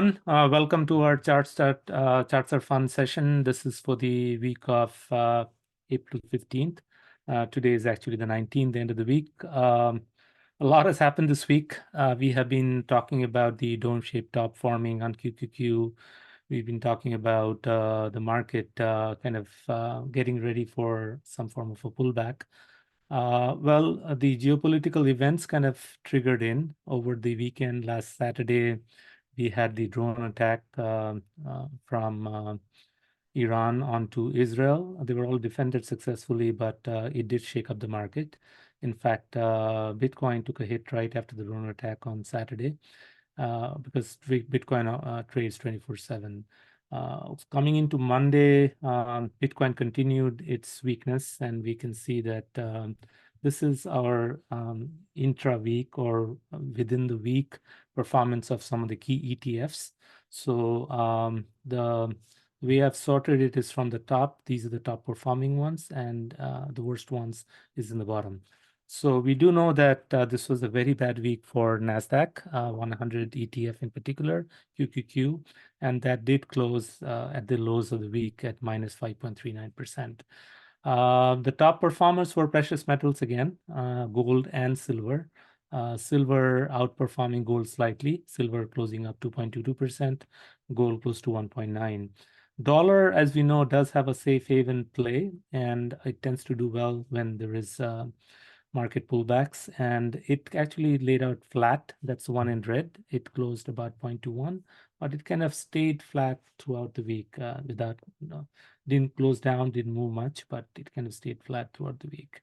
everyone. Welcome to our Charts Are Fun session. This is for the week of April 15th. Today is actually the 19th, the end of the week. A lot has happened this week. We have been talking about the dome-shaped top forming on QQQ. We've been talking about the market getting ready for some form of a pullback. The geopolitical events kind of triggered in over the weekend. Last Saturday, we had the drone attack from Iran onto Israel. They were all defended successfully, but it did shake up the market. In fact, Bitcoin took a hit right after the drone attack on Saturday because Bitcoin trades 24/7. Coming into Monday, Bitcoin continued its weakness, and we can see that this is our intra-week or within the week performance of some of the key ETFs. So the way I've sorted it is from the top. These are the top performing ones, and the worst ones is in the bottom. So we do know that this was a very bad week for NASDAQ 100 ETF in particular, QQQ, and that did close at the lows of the week at minus 5.39%. The top performers were precious metals again, gold and silver. Silver outperforming gold slightly, silver closing up 2.22%, gold close to 1.9%. Dollar, as we know, does have a safe haven play, and it tends to do well when there is market pullbacks, and it actually laid out flat. That's the one in red. It closed about 0.21, but it kind of stayed flat throughout the week didn't close down, didn't move much, but it kind of stayed flat throughout the week.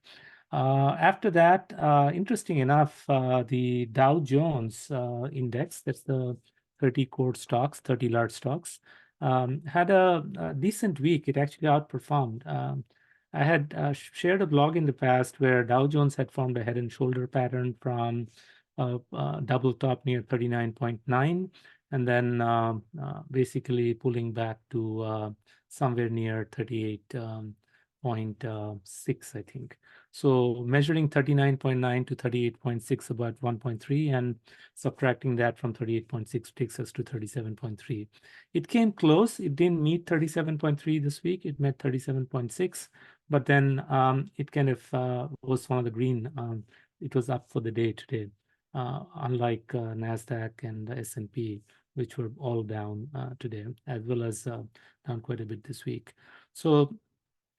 After that, interesting enough, the Dow Jones index, that's the 30 core stocks, 30 large stocks, had a decent week. It actually outperformed. I had shared a blog in the past where Dow Jones had formed a head and shoulder pattern from double top near 39.9 and then basically pulling back to somewhere near 38.6, I think. So measuring 39.9 to 38.6, about 1.3, and subtracting that from 38.6 takes us to 37.3. It came close. It didn't meet 37.3 this week. It met 37.6. But then it kind of was one of the green. It was up for the day today, unlike NASDAQ and the S&P, which were all down today, as well as down quite a bit this week. So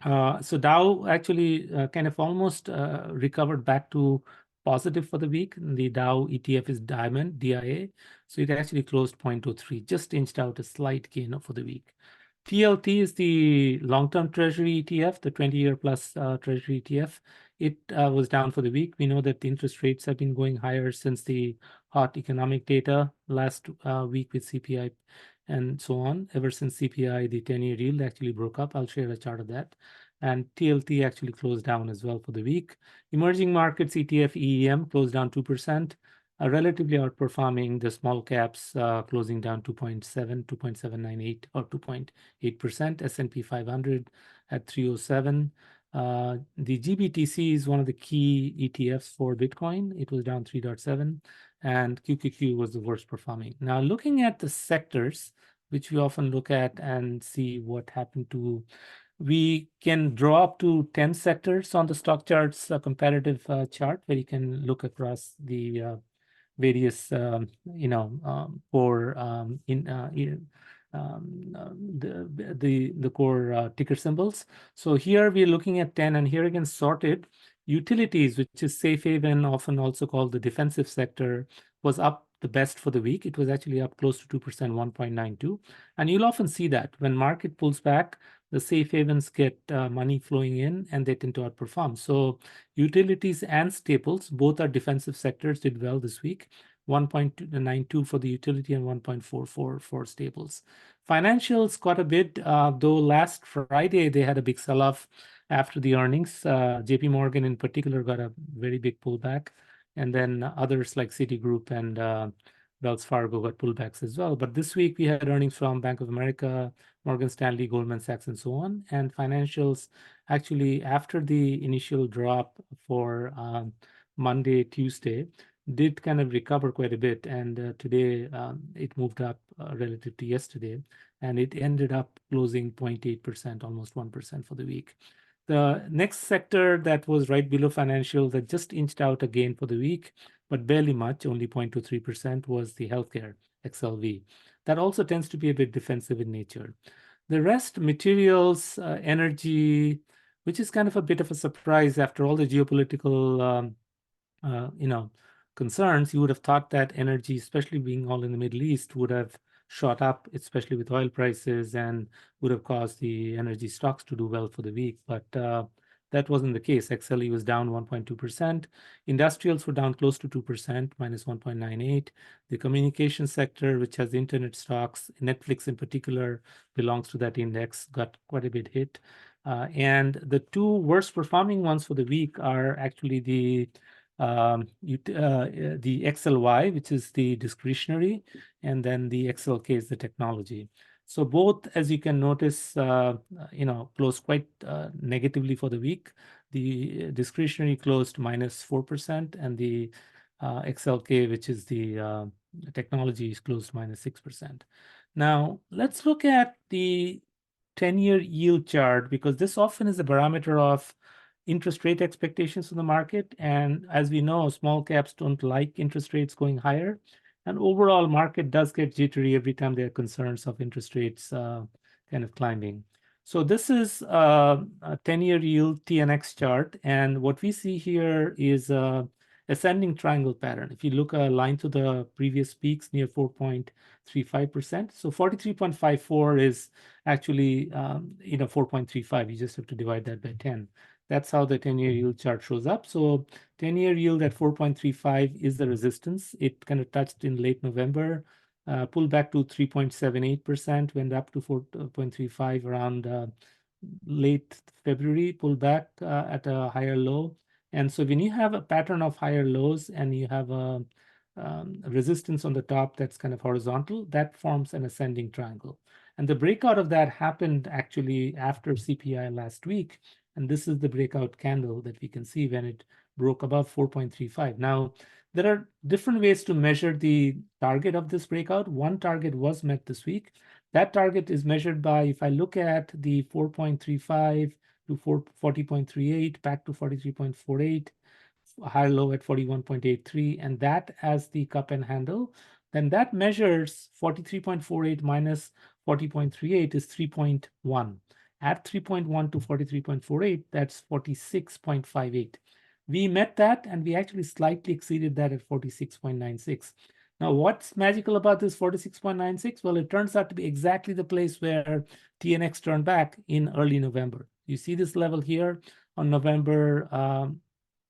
Dow actually kind of almost recovered back to positive for the week. The Dow ETF is Diamond, DIA. So it actually closed 0.23, just inched out a slight gain for the week. PLT is the long-term Treasury ETF, the 20-year plus Treasury ETF. It was down for the week. We know that the interest rates have been going higher since the hot economic data last week with CPI and so on. Ever since CPI, the 10-year yield actually broke up. I'll share a chart of that. And TLT actually closed down as well for the week. Emerging markets ETF EEM closed down 2%. Relatively outperforming the small caps, closing down 2.798 or 2.8%. S&P 500 at 307. The GBTC is one of the key ETFs for Bitcoin. It was down 3.7, and QQQ was the worst performing. Now, looking at the sectors, which we often look at and see what happened to, we can draw up to 10 sectors on the stock charts, a comparative chart where you can look across the various, the core ticker symbols. So here we're looking at 10, and here again sorted. Utilities, which is safe haven, often also called the defensive sector, was up the best for the week. It was actually up close to 2%, 1.92. And you'll often see that when market pulls back, the safe havens get money flowing in, and they tend to outperform. So utilities and staples, both are defensive sectors, did well this week. 1.92 for the utility and 1.44 for staples. Financials got a bit, though last Friday they had a big sell-off after the earnings. JP Morgan in particular got a very big pullback. And then others like Citigroup and Wells Fargo got pullbacks as well. But this week we had earnings from Bank of America, Morgan Stanley, Goldman Sachs, and so on. And financials actually, after the initial drop for Monday, Tuesday, did kind of recover quite a bit, and today it moved up relative to yesterday, and it ended up closing 0.8%, almost 1% for the week. The next sector that was right below financial that just inched out again for the week, but barely much, only 0.23%, was the healthcare, XLV. That also tends to be a bit defensive in nature. The rest, materials, energy, which is kind of a bit of a surprise after all the geopolitical concerns. You would have thought that energy, especially being all in the Middle East, would have shot up, especially with oil prices, and would have caused the energy stocks to do well for the week. But that wasn't the case. XLE was down 1.2%. Industrials were down close to 2%, minus 1.98. The communication sector, which has internet stocks, Netflix in particular, belongs to that index, got quite a bit hit. And the two worst performing ones for the week are actually the XLY, which is the discretionary, and then the XLK is the technology. So both, as you can notice, closed quite negatively for the week. The discretionary closed minus 4%, and the XLK, which is the technology, is closed minus 6%. Now, let's look at the 10-year yield chart, because this often is a barometer of interest rate expectations in the market. And as we know, small caps don't like interest rates going higher. And overall market does get jittery every time there are concerns of interest rates kind of climbing. So this is a 10-year yield TNX chart. And what we see here is a ascending triangle pattern. If you look a line to the previous peaks near 4.35%. So 43.54 is actually 4.35. You just have to divide that by 10. That's how the 10-year yield chart shows up. So 10-year yield at 4.35 is the resistance. It kind of touched in late November, pulled back to 3.78%, went up to 4.35 around late February, pulled back at a higher low. And so when you have a pattern of higher lows and you have a resistance on the top that's kind of horizontal, that forms an ascending triangle. And the breakout of that happened actually after CPI last week. And this is the breakout candle that we can see when it broke above 4.35. Now, there are different ways to measure the target of this breakout. One target was met this week. That target is measured by, if I look at the 4.35 to 40.38, back to 43.48, higher low at 41.83, and that as the cup and handle, then that measures 43.48 minus 40.38 is 3.1. At 3.1 to 43.48, that's 46.58. We met that, and we actually slightly exceeded that at 46.96. Now, what's magical about this 46.96? Well, it turns out to be exactly the place where TNX turned back in early November. You see this level here on the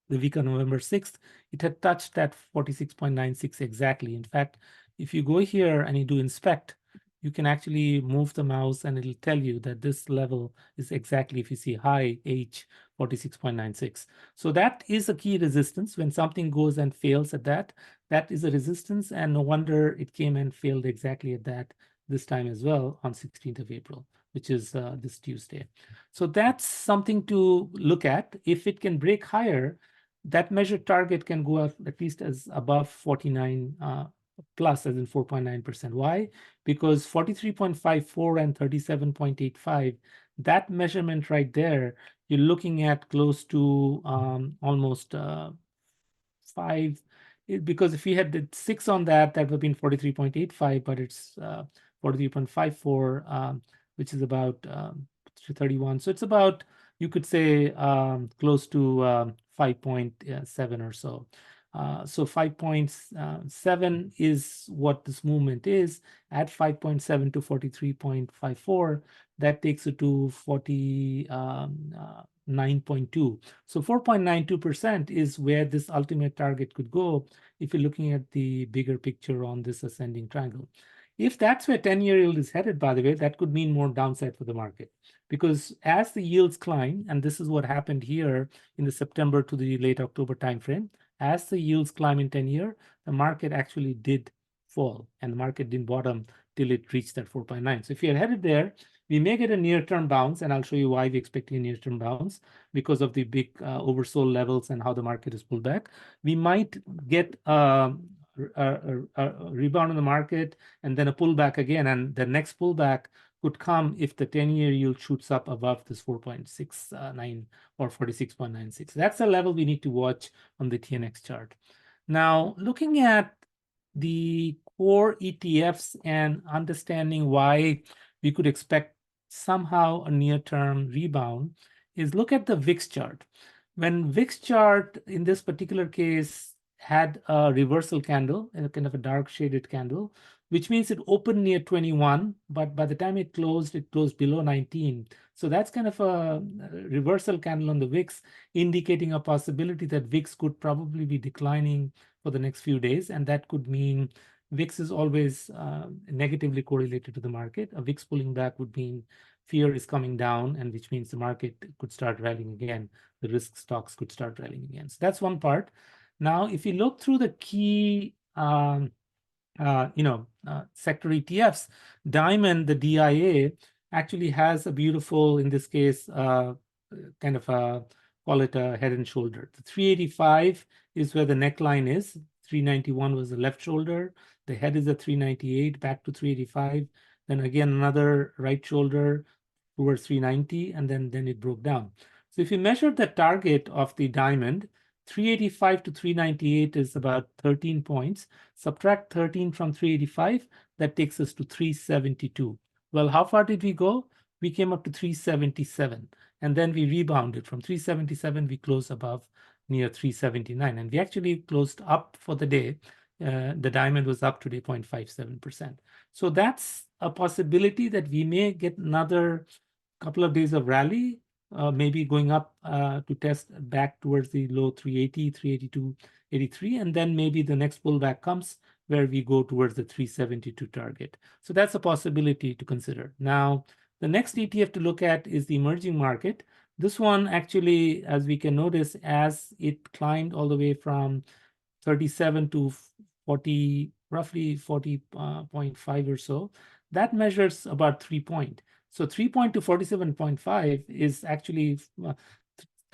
week of November 6th, it had touched that 46.96 exactly. In fact, if you go here and you do inspect, you can actually move the mouse and it'll tell you that this level is exactly, if you see high H, 46.96. So that is a key resistance. When something goes and fails at that, that is a resistance, and no wonder it came and failed exactly at that this time as well on 16th of April, which is this Tuesday. So that's something to look at. If it can break higher, that measured target can go up at least as above 49 plus, as in 4.9%. Why? Because 43.54 and 37.85, that measurement right there, you're looking at close to almost 5. Because if we had the 6 on that, that would have been 43.85, but it's 43.54, which is about 31. So it's about, you could say, close to 5.7 or so. So 5.7 is what this movement is. At 5.7 to 43.54, that takes it to 49.2. So 4.92% is where this ultimate target could go if you're looking at the bigger picture on this ascending triangle. If that's where 10-year yield is headed, by the way, that could mean more downside for the market. Because as the yields climb, and this is what happened here in the September to the late October timeframe, as the yields climb in 10-year, the market actually did fall, and the market didn't bottom till it reached that 4.9. So if you're headed there, We may get a near-term bounce, and I'll show you why we're expecting a near-term bounce because of the big oversold levels and how the market is pulled back. We might get a rebound in the market and then a pullback again, and the next pullback could come if the 10-year yield shoots up above this 4.69 or 46.96. That's the level we need to watch on the TNX chart. Now, looking at the core ETFs and understanding why we could expect somehow a near-term rebound is look at the VIX chart. When VIX chart, in this particular case, had a reversal candle, a kind of a dark shaded candle, which means it opened near 21, but by the time it closed below 19. So that's kind of a reversal candle on the VIX, indicating a possibility that VIX could probably be declining for the next few days, and that could mean VIX is always negatively correlated to the market. A VIX pulling back would mean fear is coming down, and which means the market could start rallying again. The risk stocks could start rallying again. So that's one part. Now, if you look through the key sector ETFs, Diamond, the DIA, actually has a beautiful, in this case, kind of a, call it a head and shoulder. The 385 is where the neckline is. 391 was the left shoulder. The head is at 398, back to 385. Then again, another right shoulder towards 390, and then it broke down. So if you measure the target of the diamond, 385 to 398 is about 13 points. Subtract 13 from 385, that takes us to 372. Well, how far did we go? We came up to 377, and then we rebounded. From 377, we closed above near 379, and we actually closed up for the day. The diamond was up today 0.57%. So that's a possibility that we may get another couple of days of rally, maybe going up to test back towards the low 380, 382, 83, and then maybe the next pullback comes where we go towards the 372 target. So that's a possibility to consider. Now, the next ETF to look at is the emerging market. This one actually, as we can notice, as it climbed all the way from 37 to 40, roughly 40.5 or so, that measures about 3 points. So 3 point to 47.5 is actually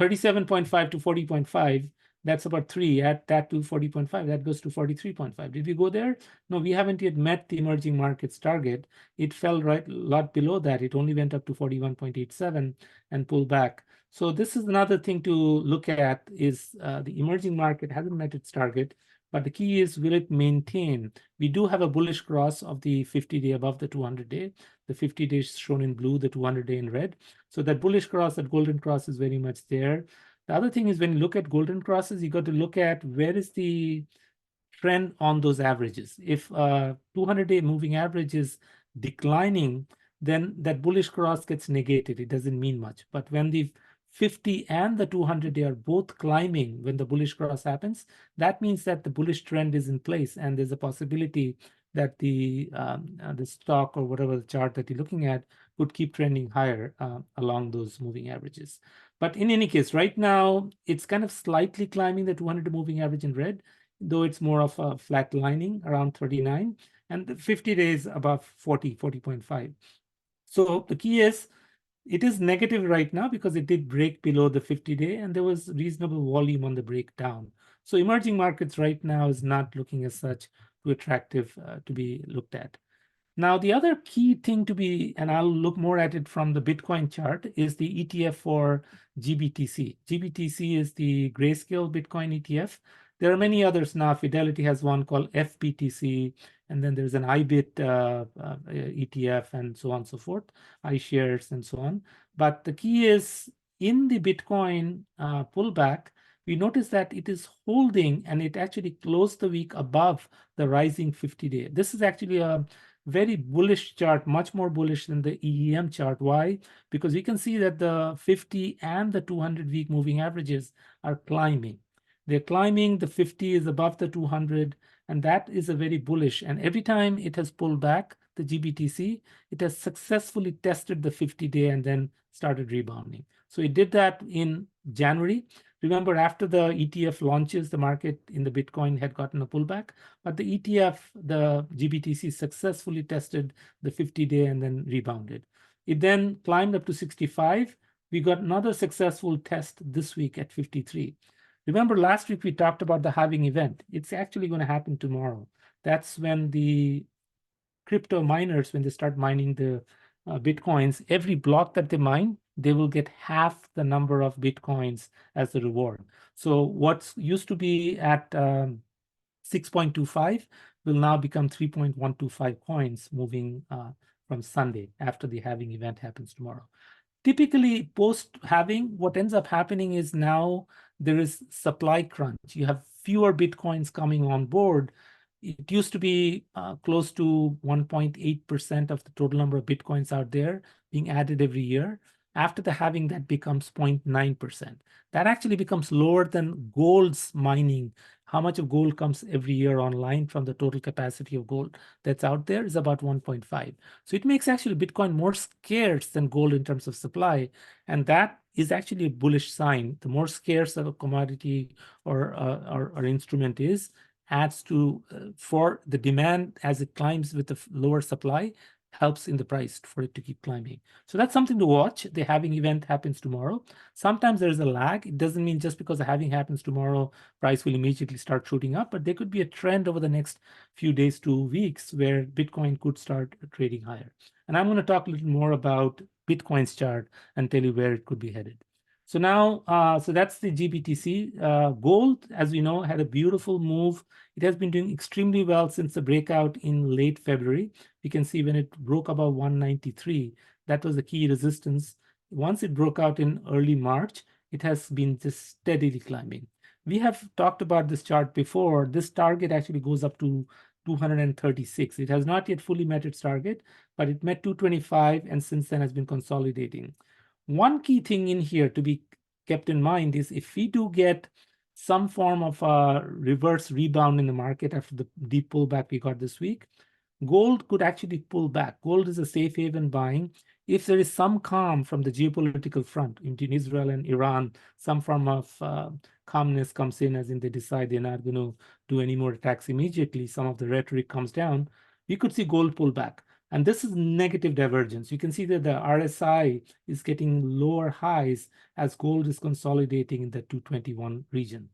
37.5 to 40.5. That's about 3. Add that to 40.5, that goes to 43.5. Did we go there? No, we haven't yet met the emerging markets target. It fell right a lot below that. It only went up to 41.87 and pulled back. So this is another thing to look at is the emerging market hasn't met its target. But the key is, will it maintain? We do have a bullish cross of the 50-day above the 200-day. The 50-day is shown in blue, the 200-day in red. So that bullish cross, that golden cross is very much there. The other thing is when you look at golden crosses, you got to look at where is the trend on those averages. If 200-day moving average is declining, then that bullish cross gets negated. It doesn't mean much. But when the 50 and the 200-day are both climbing when the bullish cross happens, that means that the bullish trend is in place, and there's a possibility that the stock or whatever the chart that you're looking at would keep trending higher along those moving averages. But in any case, right now, it's kind of slightly climbing the 200 moving average in red, though it's more of a flat lining around 39, and the 50 days above 40, 40.5. So the key is, it is negative right now because it did break below the 50-day, and there was reasonable volume on the breakdown. So emerging markets right now is not looking as such too attractive to be looked at. Now, the other key thing to be, and I'll look more at it from the Bitcoin chart, is the ETF for GBTC. GBTC is the grayscale Bitcoin ETF. There are many others now. Fidelity has one called FBTC, and then there's an IBIT ETF, and so on and so forth, iShares and so on. But the key is, in the Bitcoin pullback, we notice that it is holding, and it actually closed the week above the rising 50-day. This is actually a very bullish chart, much more bullish than the EEM chart. Why? Because you can see that the 50 and the 200-week moving averages are climbing. They're climbing, the 50 is above the 200, and that is a very bullish. And every time it has pulled back, the GBTC, it has successfully tested the 50-day and then started rebounding. So it did that in January. Remember, after the ETF launches, the market in the Bitcoin had gotten a pullback, but the ETF, the GBTC, successfully tested the 50-day and then rebounded. It then climbed up to 65. We got another successful test this week at 53. Remember last week we talked about the halving event. It's actually going to happen tomorrow. That's when the crypto miners, when they start mining the Bitcoins, every block that they mine, they will get half the number of Bitcoins as the reward. So what used to be at 6.25 will now become 3.125 coins moving from Sunday after the halving event happens tomorrow. Typically, post-halving, what ends up happening is now there is supply crunch. You have fewer Bitcoins coming on board. It used to be close to 1.8% of the total number of Bitcoins out there being added every year. After the halving, that becomes 0.9%. That actually becomes lower than gold's mining. How much of gold comes every year online from the total capacity of gold that's out there is about 1.5. So it makes actually Bitcoin more scarce than gold in terms of supply. And that is actually a bullish sign. The more scarce a commodity or instrument is, adds to for the demand as it climbs with the lower supply, helps in the price for it to keep climbing. So that's something to watch. The halving event happens tomorrow. Sometimes there's a lag. It doesn't mean just because the halving happens tomorrow, price will immediately start shooting up, but there could be a trend over the next few days to weeks where Bitcoin could start trading higher. And I'm going to talk a little more about Bitcoin's chart and tell you where it could be headed. So now, so that's the GBTC. Gold, as we know, had a beautiful move. It has been doing extremely well since the breakout in late February. You can see when it broke above 193, that was the key resistance. Once it broke out in early March, it has been just steadily climbing. We have talked about this chart before. This target actually goes up to 236. It has not yet fully met its target, but it met 225 and since then has been consolidating. One key thing in here to be kept in mind is if we do get some form of a reverse rebound in the market after the deep pullback we got this week, gold could actually pull back. Gold is a safe haven buying. If there is some calm from the geopolitical front between Israel and Iran, some form of calmness comes in, as in they decide they're not going to do any more attacks immediately, some of the rhetoric comes down, we could see gold pull back. And this is negative divergence. You can see that the RSI is getting lower highs as gold is consolidating in the 221 region.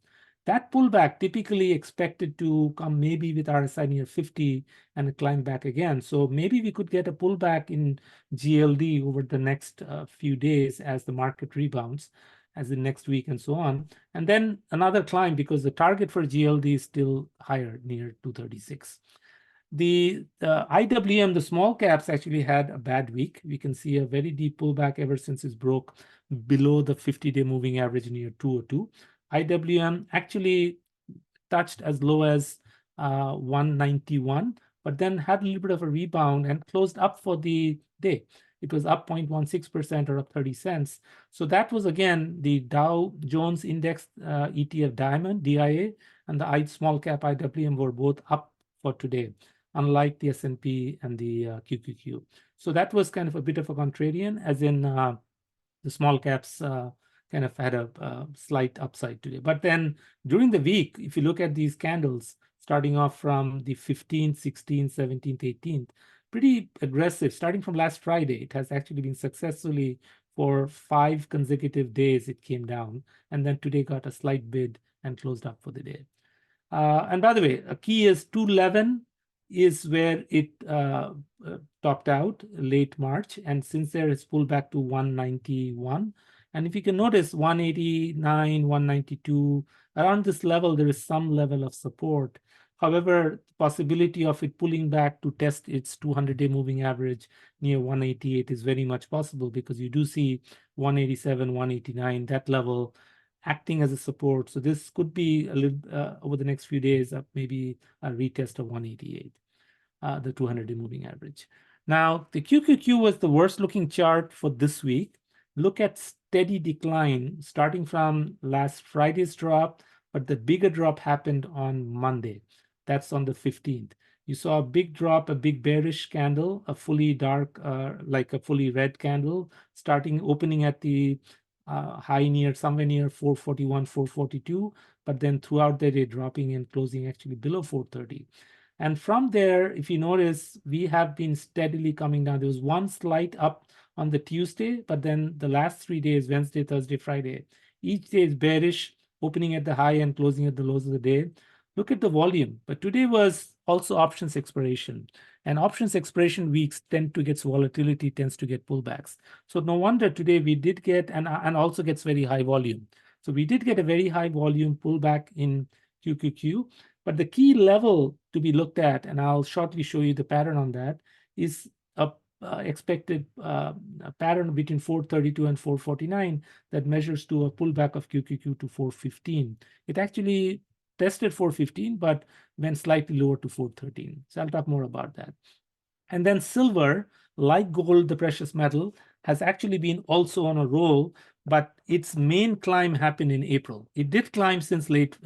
That pullback typically expected to come maybe with RSI near 50 and climb back again. So maybe we could get a pullback in GLD over the next few days as the market rebounds, as in next week and so on. And then another climb because the target for GLD is still higher, near 236. The IWM, the small caps, actually had a bad week. We can see a very deep pullback ever since it broke below the 50-day moving average near 202. IWM actually touched as low as 191, but then had a little bit of a rebound and closed up for the day. It was up 0.16% or up 30 cents. So that was, again, the Dow Jones Index ETF Diamond, DIA, and the small cap IWM were both up for today, unlike the S&P and the QQQ. So that was kind of a bit of a contrarian, as in the small caps kind of had a slight upside today. But then during the week, if you look at these candles, starting off from the 15th, 16th, 17th, 18th, pretty aggressive. Starting from last Friday, it has actually been successfully for 5 consecutive days it came down. And then today got a slight bid and closed up for the day. And by the way, a key is 211 is where it topped out late March. And since there, it's pulled back to 191. And if you can notice, 189, 192, around this level, there is some level of support. However, the possibility of it pulling back to test its 200-day moving average near 188 is very much possible because you do see 187, 189, that level acting as a support. So this could be a little over the next few days, maybe a retest of 188, the 200-day moving average. Now, the QQQ was the worst looking chart for this week. Look at steady decline starting from last Friday's drop, but the bigger drop happened on Monday. That's on the 15th. You saw a big drop, a big bearish candle, a fully dark, like a fully red candle, opening at the high near somewhere near 441, 442, but then throughout the day dropping and closing actually below 430. And from there, if you notice, we have been steadily coming down. There was one slight up on the Tuesday, but then the last 3 days, Wednesday, Thursday, Friday, each day is bearish, opening at the high and closing at the lows of the day. Look at the volume. But today was also options expiration. And options expiration weeks tend to get volatility, tends to get pullbacks. So no wonder today we did get, and also gets very high volume. So we did get a very high volume pullback in QQQ. But the key level to be looked at, and I'll shortly show you the pattern on that, is a expected a pattern between 432 and 449 that measures to a pullback of QQQ to 415. It actually tested 415, but went slightly lower to 413. So I'll talk more about that. And then silver, like gold, the precious metal, has actually been also on a roll, but its main climb happened in April. It did climb since late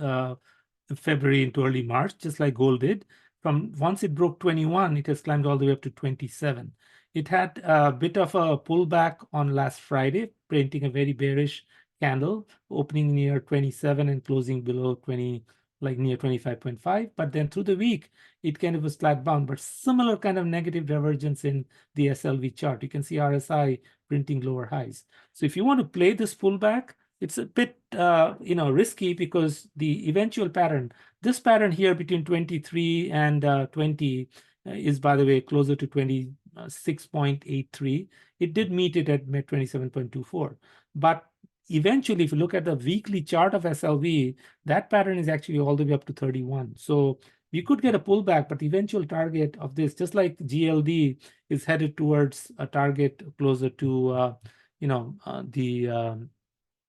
February into early March, just like gold did. From once it broke 21, it has climbed all the way up to 27. It had a bit of a pullback on last Friday, printing a very bearish candle, opening near 27 and closing below 20, like near 25.5. But then through the week, it kind of was flat bound, but similar kind of negative divergence in the SLV chart. You can see RSI printing lower highs. So if you want to play this pullback, it's a bit risky because the eventual pattern, this pattern here between 23 and 20 is, by the way, closer to 26.83. It did meet it at 27.24. But eventually, if you look at the weekly chart of SLV, that pattern is actually all the way up to 31. So you could get a pullback, but the eventual target of this, just like GLD is headed towards a target closer to,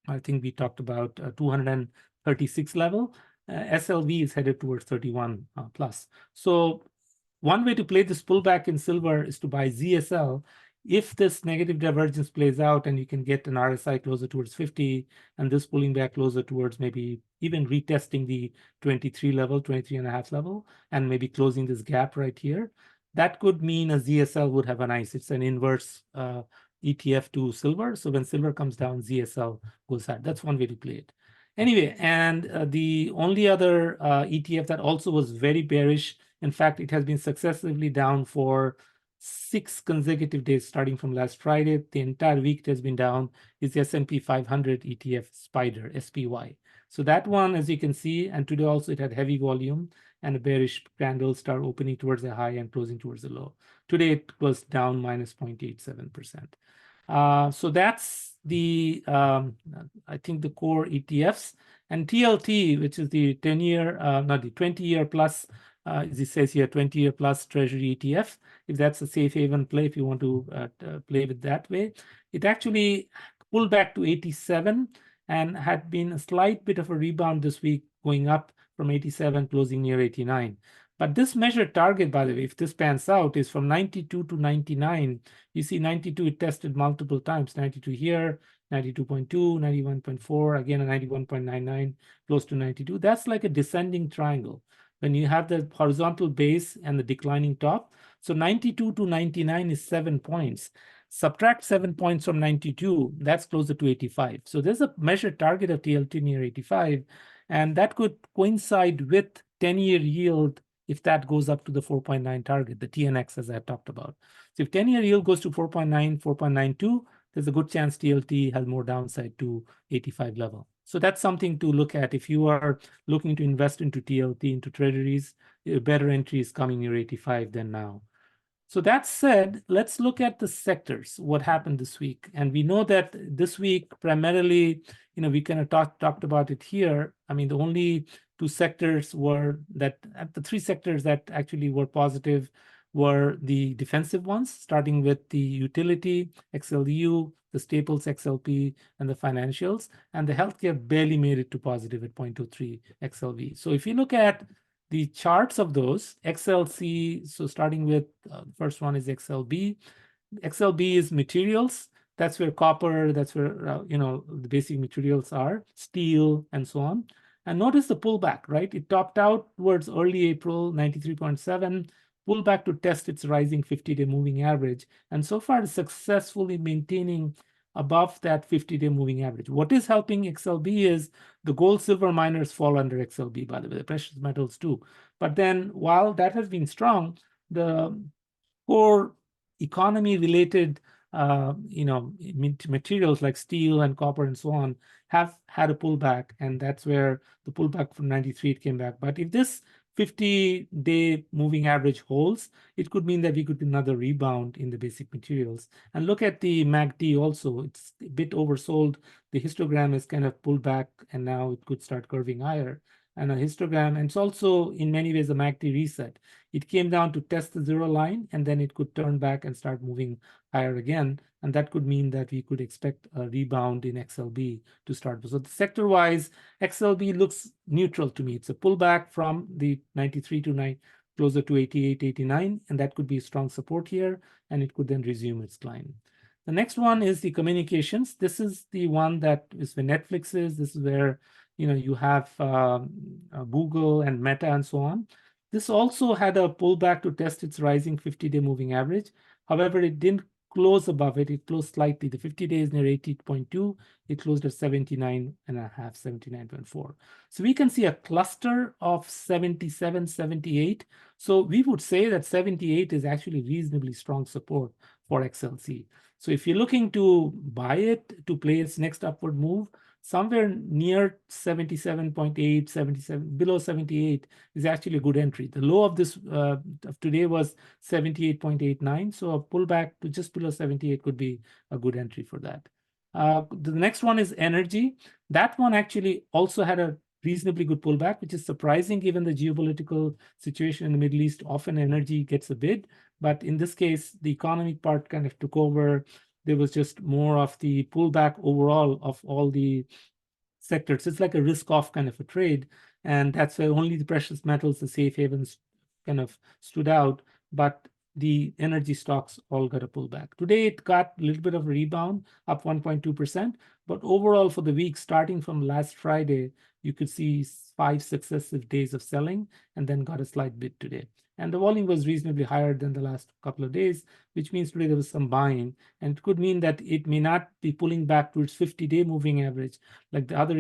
I think we talked about 236 level. SLV is headed towards 31 plus. So one way to play this pullback in silver is to buy ZSL. If this negative divergence plays out and you can get an RSI closer towards 50 and this pulling back closer towards maybe even retesting the 23 level, 23 and a half level, and maybe closing this gap right here, that could mean a ZSL would have a nice, it's an inverse ETF to silver. So when silver comes down, ZSL goes high. That's one way to play it. Anyway, and the only other ETF that also was very bearish, in fact, it has been successively down for 6 consecutive days starting from last Friday. The entire week it has been down, is the S&P 500 ETF SPDR, SPY. So that one, as you can see, and today also it had heavy volume and a bearish candle start opening towards the high and closing towards the low. Today it was down minus 0.87%. So that's the, I think, the core ETFs. And TLT, which is the 10-year, not the 20-year plus, as it says here, 20-year plus Treasury ETF, if that's a safe haven play, if you want to play with that way. It actually pulled back to 87 and had been a slight bit of a rebound this week, going up from 87, closing near 89. But this measured target, by the way, if this pans out, is from 92 to 99. You see 92, it tested multiple times, 92 here, 92.2, 91.4, again a 91.99, close to 92. That's like a descending triangle. When you have the horizontal base and the declining top. So 92 to 99 is 7 points. Subtract 7 points from 92, that's closer to 85. So there's a measured target of TLT near 85, and that could coincide with 10-year yield if that goes up to the 4.9 target, the TNX, as I talked about. So if 10-year yield goes to 4.9, 4.92, there's a good chance TLT has more downside to 85 level. So that's something to look at. If you are looking to invest into TLT, into treasuries, a better entry is coming near 85 than now. So that said, let's look at the sectors, what happened this week. And we know that this week, primarily, we kind of talked about it here. I mean, the only two sectors were that, the three sectors that actually were positive were the defensive ones, starting with the utility, XLU, the staples, XLP, and the financials. And the healthcare barely made it to positive at 0.23 XLV. So if you look at the charts of those, XLC, so starting with the first one is XLB. XLB is materials. That's where copper, that's where, the basic materials are, steel, and so on. And notice the pullback, right? It topped out towards early April, 93.7, pulled back to test its rising 50-day moving average. And so far, successfully maintaining above that 50-day moving average. What is helping XLB is the gold, silver miners fall under XLB, by the way, the precious metals too. But then while that has been strong, the core economy-related materials like steel and copper and so on have had a pullback, and that's where the pullback from 93 it came back. But if this 50-day moving average holds, it could mean that we could do another rebound in the basic materials. And look at the MACD also. It's a bit oversold. The histogram has kind of pulled back, and now it could start curving higher. And a histogram, and it's also in many ways a MACD reset. It came down to test the zero line, and then it could turn back and start moving higher again. And that could mean that we could expect a rebound in XLB to start. So sector-wise, XLB looks neutral to me. It's a pullback from the 93 to 9, closer to 88, 89, and that could be strong support here, and it could then resume its climb. The next one is the communications. This is the one that is where Netflix is. This is where you have Google and Meta and so on. This also had a pullback to test its rising 50-day moving average. However, it didn't close above it. It closed slightly. The 50 days near 80.2. It closed at 79.5, 79.4. So we can see a cluster of 77, 78. So we would say that 78 is actually reasonably strong support for XLC. So if you're looking to buy it to play its next upward move, somewhere near 77.8, 77, below 78 is actually a good entry. The low of this of today was 78.89, so a pullback to just below 78 could be a good entry for that. The next one is energy. That one actually also had a reasonably good pullback, which is surprising given the geopolitical situation in the Middle East. Often energy gets a bid, but in this case, the economic part kind of took over. There was just more of the pullback overall of all the sectors. It's like a risk-off kind of a trade, and that's where only the precious metals, the safe havens, kind of stood out. But the energy stocks all got a pullback. Today, it got a little bit of a rebound, up 1.2%. But overall, for the week, starting from last Friday, you could see 5 successive days of selling, and then got a slight bid today. And the volume was reasonably higher than the last couple of days, which means today there was some buying. And it could mean that it may not be pulling back to its 50-day moving average like the other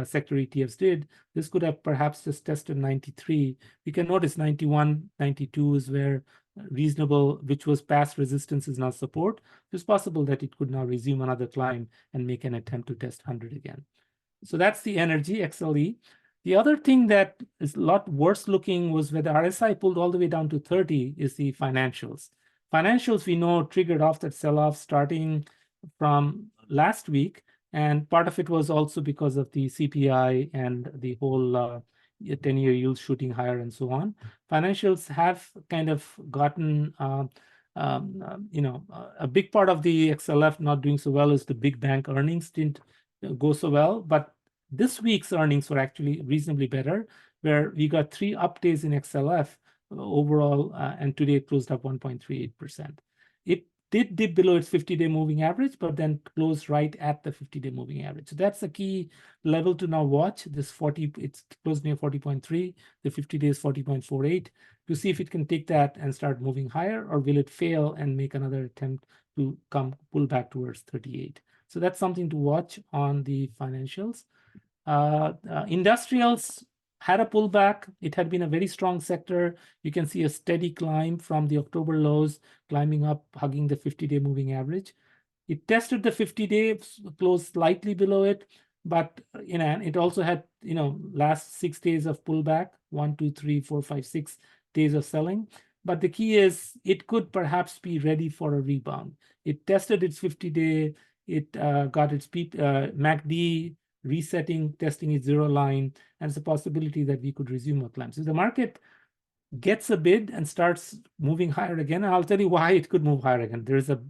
sector ETFs did. This could have perhaps just tested 93. We can notice 91, 92 is where reasonable, which was past resistance, is now support. It's possible that it could now resume another climb and make an attempt to test 100 again. So that's the energy, XLE. The other thing that is a lot worse looking was where the RSI pulled all the way down to 30 is the financials. Financials, we know, triggered off that sell-off starting from last week. And part of it was also because of the CPI and the whole 10-year yield shooting higher and so on. Financials have kind of gotten, a big part of the XLF not doing so well is the big bank earnings didn't go so well. But this week's earnings were actually reasonably better, where we got 3 up days in XLF overall, and today it closed up 1.38%. It did dip below its 50-day moving average, but then closed right at the 50-day moving average. So that's a key level to now watch. This 40, it's closed near 40.3. The 50-day is 40.48 to see if it can take that and start moving higher, or will it fail and make another attempt to pull back towards 38. So that's something to watch on the financials. Industrials had a pullback. It had been a very strong sector. You can see a steady climb from the October lows, climbing up, hugging the 50-day moving average. It tested the 50-day, closed slightly below it, but and it also had last 6 days of pullback, 1, 2, 3, 4, 5, 6 days of selling. But the key is it could perhaps be ready for a rebound. It tested its 50-day. It got its MACD resetting, testing its zero line, and it's a possibility that we could resume a climb. So the market gets a bid and starts moving higher again, and I'll tell you why it could move higher again. There is a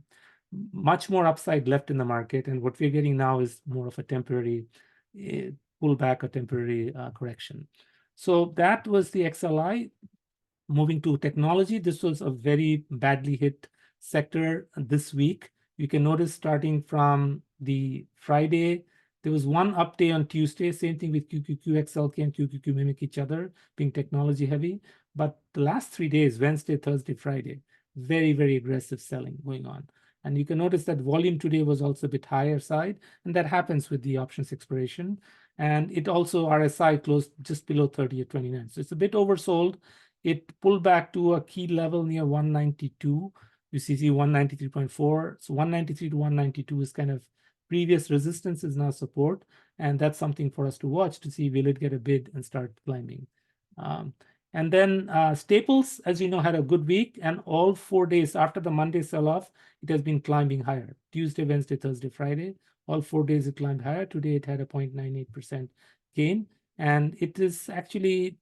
much more upside left in the market, and what we're getting now is more of a temporary pullback, a temporary correction. So that was the XLI. Moving to technology, this was a very badly hit sector this week. You can notice starting from the Friday, there was one up day on Tuesday, same thing with QQQ, XLK, and QQQ mimic each other, being technology heavy. But the last 3 days, Wednesday, Thursday, Friday, very, very aggressive selling going on. And you can notice that volume today was also a bit higher side, and that happens with the options expiration. And it also, RSI closed just below 30 at 29. So it's a bit oversold. It pulled back to a key level near 192. You see 193.4. So 193 to 192 is kind of previous resistance is now support. And that's something for us to watch to see, will it get a bid and start climbing. And then Staples, as you know, had a good week. And all 4 days after the Monday sell-off, it has been climbing higher. Tuesday, Wednesday, Thursday, Friday. All 4 days it climbed higher. Today it had a 0.98% gain. And it is actually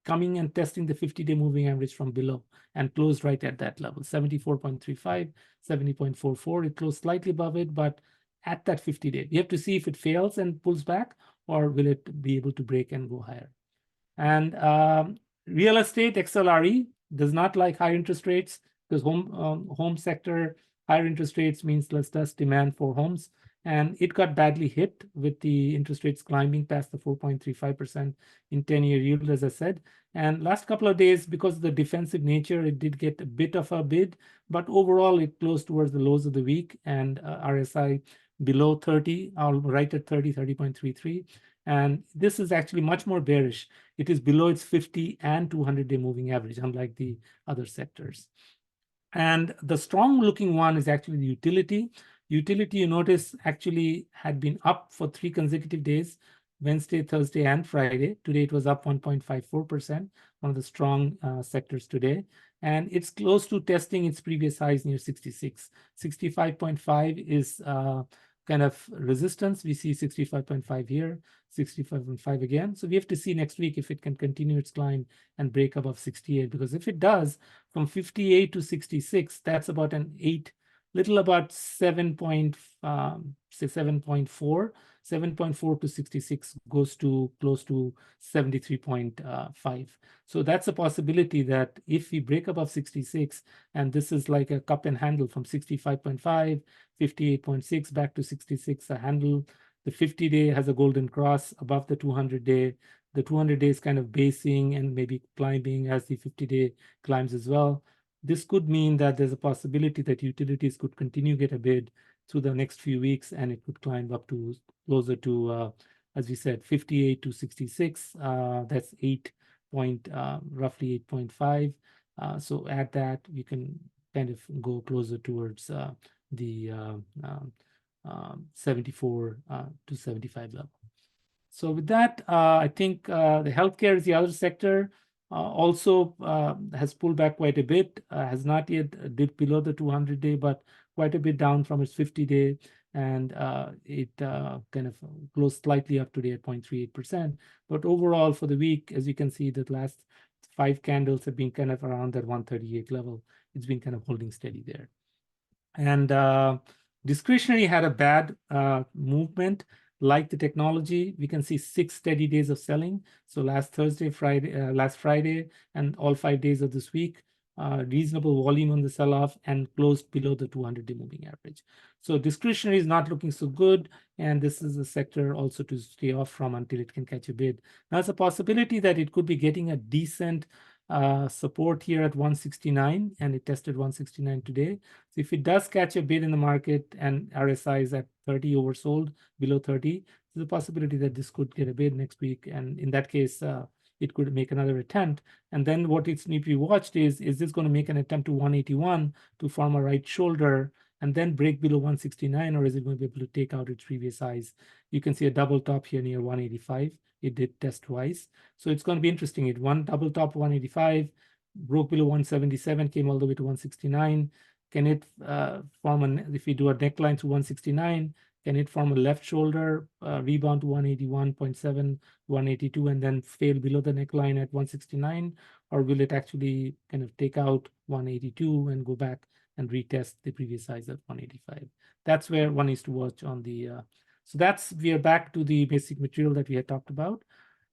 coming and testing the 50-day moving average from below and closed right at that level, 74.35, 70.44. It closed slightly above it, but at that 50-day. We have to see if it fails and pulls back, or will it be able to break and go higher. And real estate, XLRE, does not like high interest rates because home sector, higher interest rates means less demand for homes. And it got badly hit with the interest rates climbing past the 4.35% in 10-year yield, as I said. And last couple of days, because of the defensive nature, it did get a bit of a bid, but overall it closed towards the lows of the week, and RSI below 30, right at 30, 30.33. And this is actually much more bearish. It is below its 50 and 200-day moving average, unlike the other sectors. And the strong looking one is actually the utility. Utility, you notice, actually had been up for 3 consecutive days, Wednesday, Thursday, and Friday. Today it was up 1.54%, one of the strong sectors today. And it's close to testing its previous highs near 66. 65.5 is kind of resistance. We see 65.5 here, 65.5 again. So we have to see next week if it can continue its climb and break above 68, because if it does, from 58 to 66, that's about an 8, little about 7.4, 7.4 to 66 goes to close to 73.5. So that's a possibility that if we break above 66, and this is like a cup and handle from 65.5, 58.6 back to 66, a handle. The 50-day has a golden cross above the 200-day. The 200-day is kind of basing and maybe climbing as the 50-day climbs as well. This could mean that there's a possibility that utilities could continue to get a bid through the next few weeks, and it could climb up to closer to, as we said, 58 to 66. That's roughly 8.5. So at that, you can kind of go closer towards the 74 to 75 level. So with that, I think the healthcare is the other sector. Also has pulled back quite a bit, has not yet dipped below the 200-day, but quite a bit down from its 50-day. And it kind of closed slightly up today at 0.38%. But overall for the week, as you can see, the last 5 candles have been kind of around that 138 level. It's been kind of holding steady there. And discretionary had a bad movement. Like the technology, we can see 6 steady days of selling. So last Friday, and all 5 days of this week, reasonable volume on the sell-off and closed below the 200-day moving average. So discretionary is not looking so good, and this is a sector also to stay off from until it can catch a bid. Now, it's a possibility that it could be getting a decent support here at 169, and it tested 169 today. So if it does catch a bid in the market and RSI is at 30 oversold, below 30, there's a possibility that this could get a bid next week. And in that case, it could make another attempt. And then what needs to be watched is this going to make an attempt to 181 to form a right shoulder and then break below 169, or is it going to be able to take out its previous highs? You can see a double top here near 185. It did test twice. So it's going to be interesting. It one double top 185, broke below 177, came all the way to 169. Can it form if we do a neckline to 169, can it form a left shoulder, rebound to 181.7, 182, and then fail below the neckline at 169? Or will it actually kind of take out 182 and go back and retest the previous highs at 185? That's where one needs to watch on the, we are back to the basic material that we had talked about.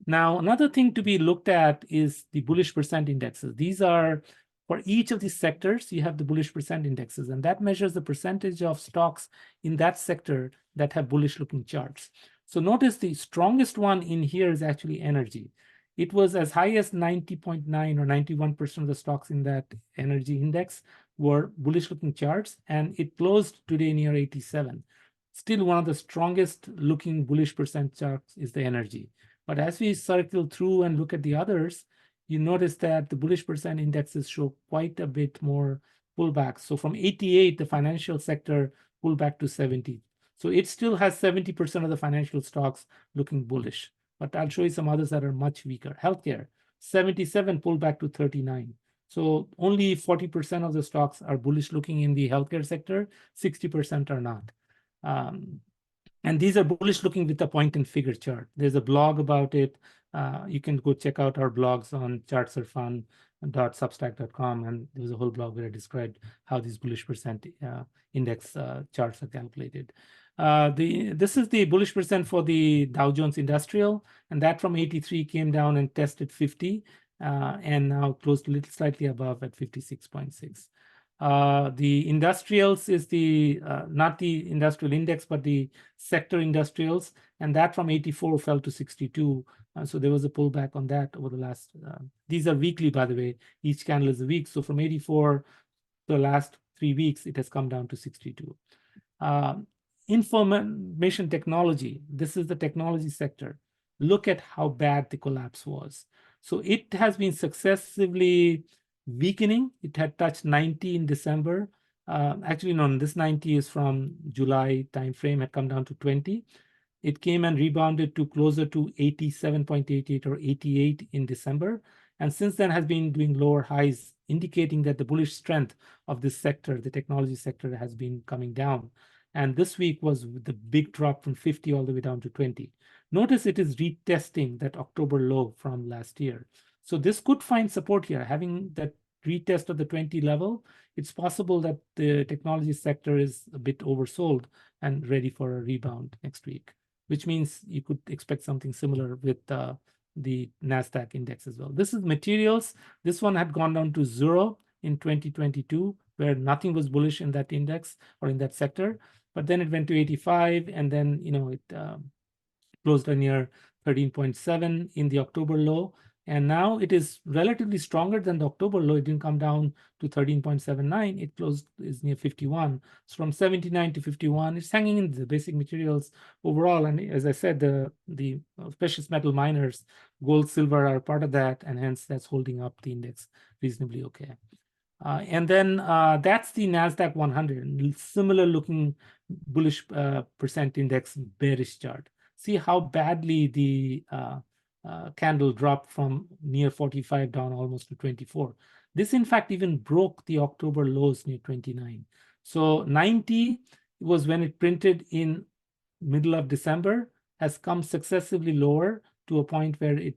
Now, another thing to be looked at is the bullish percent indexes. These are, for each of these sectors, you have the bullish percent indexes, and that measures the percentage of stocks in that sector that have bullish looking charts. So notice the strongest one in here is actually energy. It was as high as 90.9 or 91% of the stocks in that energy index were bullish looking charts, and it closed today near 87. Still, one of the strongest looking bullish percent charts is the energy. But as we circle through and look at the others, you notice that the bullish percent indexes show quite a bit more pullback. So from 88, the financial sector pulled back to 70. So it still has 70% of the financial stocks looking bullish. But I'll show you some others that are much weaker. Healthcare, 77 pulled back to 39. So only 40% of the stocks are bullish looking in the healthcare sector, 60% are not. And these are bullish looking with a point and figure chart. There's a blog about it. You can go check out our blogs on chartsarefun.substack.com. And there was a whole blog where I described how these bullish percent index charts are calculated. This is the bullish percent for the Dow Jones Industrial, and that from 83 came down and tested 50, and now closed a little slightly above at 56.6. The industrials is the not the industrial index, but the sector industrials, and that from 84 fell to 62. So there was a pullback on that over the last. These are weekly, by the way. Each candle is a week. So from 84 the last 3 weeks, it has come down to 62. Information technology. This is the technology sector. Look at how bad the collapse was. So it has been successively weakening. It had touched 90 in December. Actually, no, this 90 is from July timeframe, had come down to 20. It came and rebounded to closer to 87.88 or 88 in December. And since then has been doing lower highs, indicating that the bullish strength of this sector, the technology sector, has been coming down. And this week was the big drop from 50 all the way down to 20. Notice it is retesting that October low from last year. So this could find support here. Having that retest of the 20 level, it's possible that the technology sector is a bit oversold and ready for a rebound next week, which means you could expect something similar with the NASDAQ index as well. This is materials. This one had gone down to 0 in 2022, where nothing was bullish in that index or in that sector. But then it went to 85, and then it closed near 13.7 in the October low. And now it is relatively stronger than the October low. It didn't come down to 13.79. It closed is near 51. So from 79 to 51, it's hanging in the basic materials overall. And as I said, the precious metal miners, gold, silver are part of that, and hence that's holding up the index reasonably okay. And then that's the NASDAQ 100, similar looking bullish percent index bearish chart. See how badly the candle dropped from near 45 down almost to 24. This, in fact, even broke the October lows near 29. So 90 was when it printed in middle of December, has come successively lower to a point where it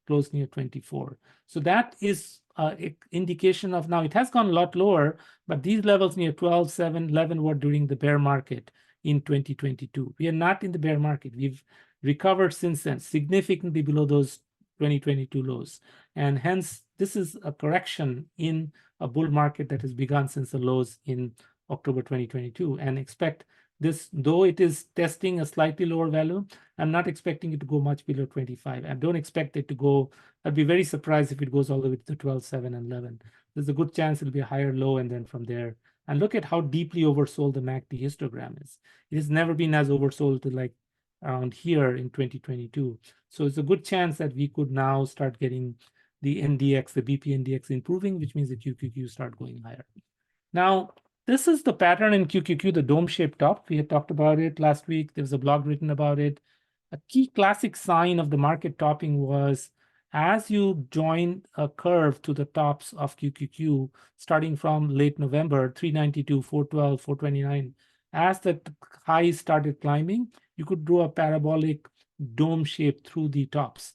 closed near 24. So that is an indication of, now it has gone a lot lower, but these levels near 12, 7, 11 were during the bear market in 2022. We are not in the bear market. We've recovered since then, significantly below those 2022 lows. And hence, this is a correction in a bull market that has begun since the lows in October 2022, and expect this, though it is testing a slightly lower value, I'm not expecting it to go much below 25. I don't expect it to go, I'd be very surprised if it goes all the way to 12, 7, and 11. There's a good chance it'll be a higher low, and then from there. And look at how deeply oversold the MACD histogram is. It has never been as oversold to like around here in 2022. So it's a good chance that we could now start getting the NDX, the BP NDX improving, which means the QQQ start going higher. Now, this is the pattern in QQQ, the dome-shaped top. We had talked about it last week. There was a blog written about it. A key classic sign of the market topping was as you join a curve to the tops of QQQ, starting from late November, 392, 412, 429, as the highs started climbing, you could draw a parabolic dome shape through the tops.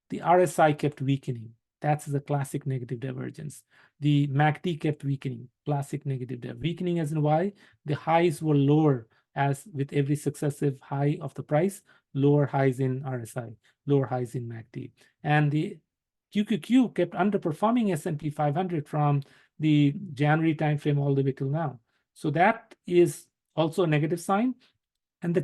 The RSI kept weakening. That's the classic negative divergence. The MACD kept weakening, classic negative divergence. Weakening as in why? The highs were lower as with every successive high of the price, lower highs in RSI, lower highs in MACD. And the QQQ kept underperforming S&P 500 from the January timeframe all the way till now. So that is also a negative sign. And the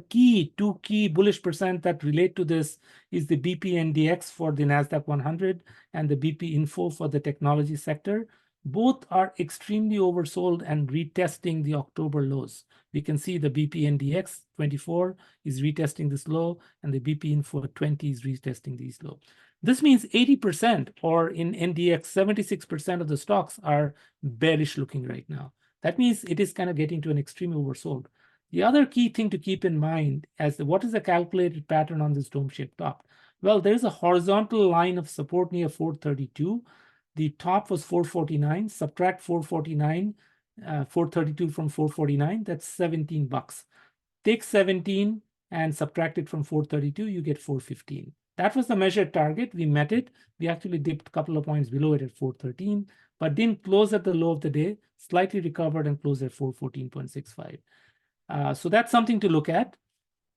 two key bullish percent that relate to this is the BP NDX for the NASDAQ 100 and the BP Info for the technology sector. Both are extremely oversold and retesting the October lows. We can see the BP NDX 24 is retesting this low, and the BP Info 20 is retesting these low. This means 80%, or in NDX, 76% of the stocks are bearish looking right now. That means it is kind of getting to an extreme oversold. The other key thing to keep in mind as what is the calculated pattern on this dome-shaped top? Well, there's a horizontal line of support near 432. The top was 449. Subtract 449, 432 from 449. That's $17. Take 17 and subtract it from 432. You get 415. That was the measured target. We met it. We actually dipped a couple of points below it at 413, but didn't close at the low of the day. Slightly recovered and closed at 414.65. So that's something to look at.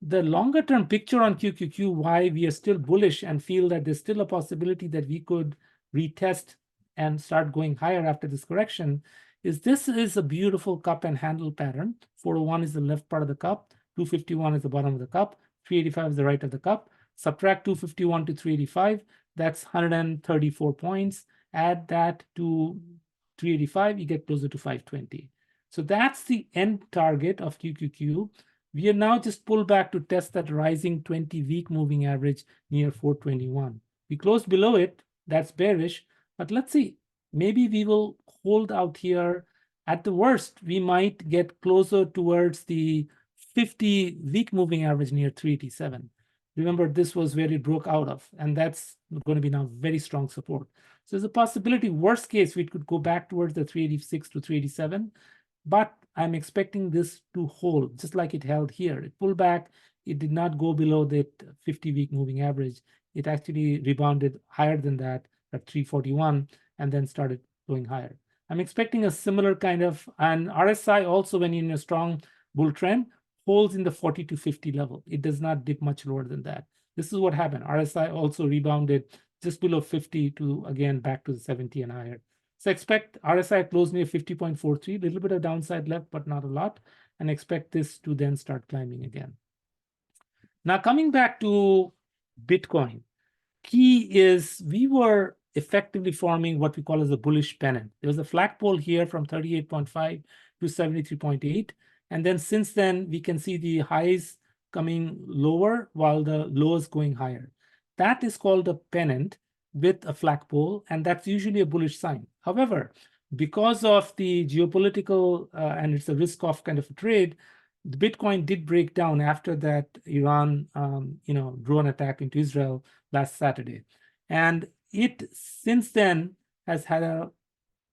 The longer term picture on QQQ, why we are still bullish and feel that there's still a possibility that we could retest and start going higher after this correction, is this is a beautiful cup and handle pattern. 401 is the left part of the cup, 251 is the bottom of the cup, 385 is the right of the cup. Subtract 251 to 385, that's 134 points. Add that to 385, you get closer to 520. So that's the end target of QQQ. We are now just pulled back to test that rising 20-week moving average near 421. We closed below it. That's bearish. But let's see. Maybe we will hold out here. At the worst, we might get closer towards the 50-week moving average near 387. Remember, this was where it broke out of, and that's going to be now very strong support. So there's a possibility, worst case, we could go back towards the 386 to 387. But I'm expecting this to hold, just like it held here. It pulled back. It did not go below that 50-week moving average. It actually rebounded higher than that at 341 and then started going higher. I'm expecting a similar kind of, and RSI also, when you're in a strong bull trend, holds in the 40 to 50 level. It does not dip much lower than that. This is what happened. RSI also rebounded just below 50 to, again, back to the 70 and higher. So expect RSI close near 50.43, a little bit of downside left, but not a lot, and expect this to then start climbing again. Now, coming back to Bitcoin, key is we were effectively forming what we call as a bullish pennant. There was a flagpole here from 38.5 to 73.8. And then since then, we can see the highs coming lower while the lows going higher. That is called a pennant with a flagpole, and that's usually a bullish sign. However, because of the geopolitical and it's a risk-off kind of a trade, the Bitcoin did break down after that Iran, drone attack into Israel last Saturday, and it since then has had a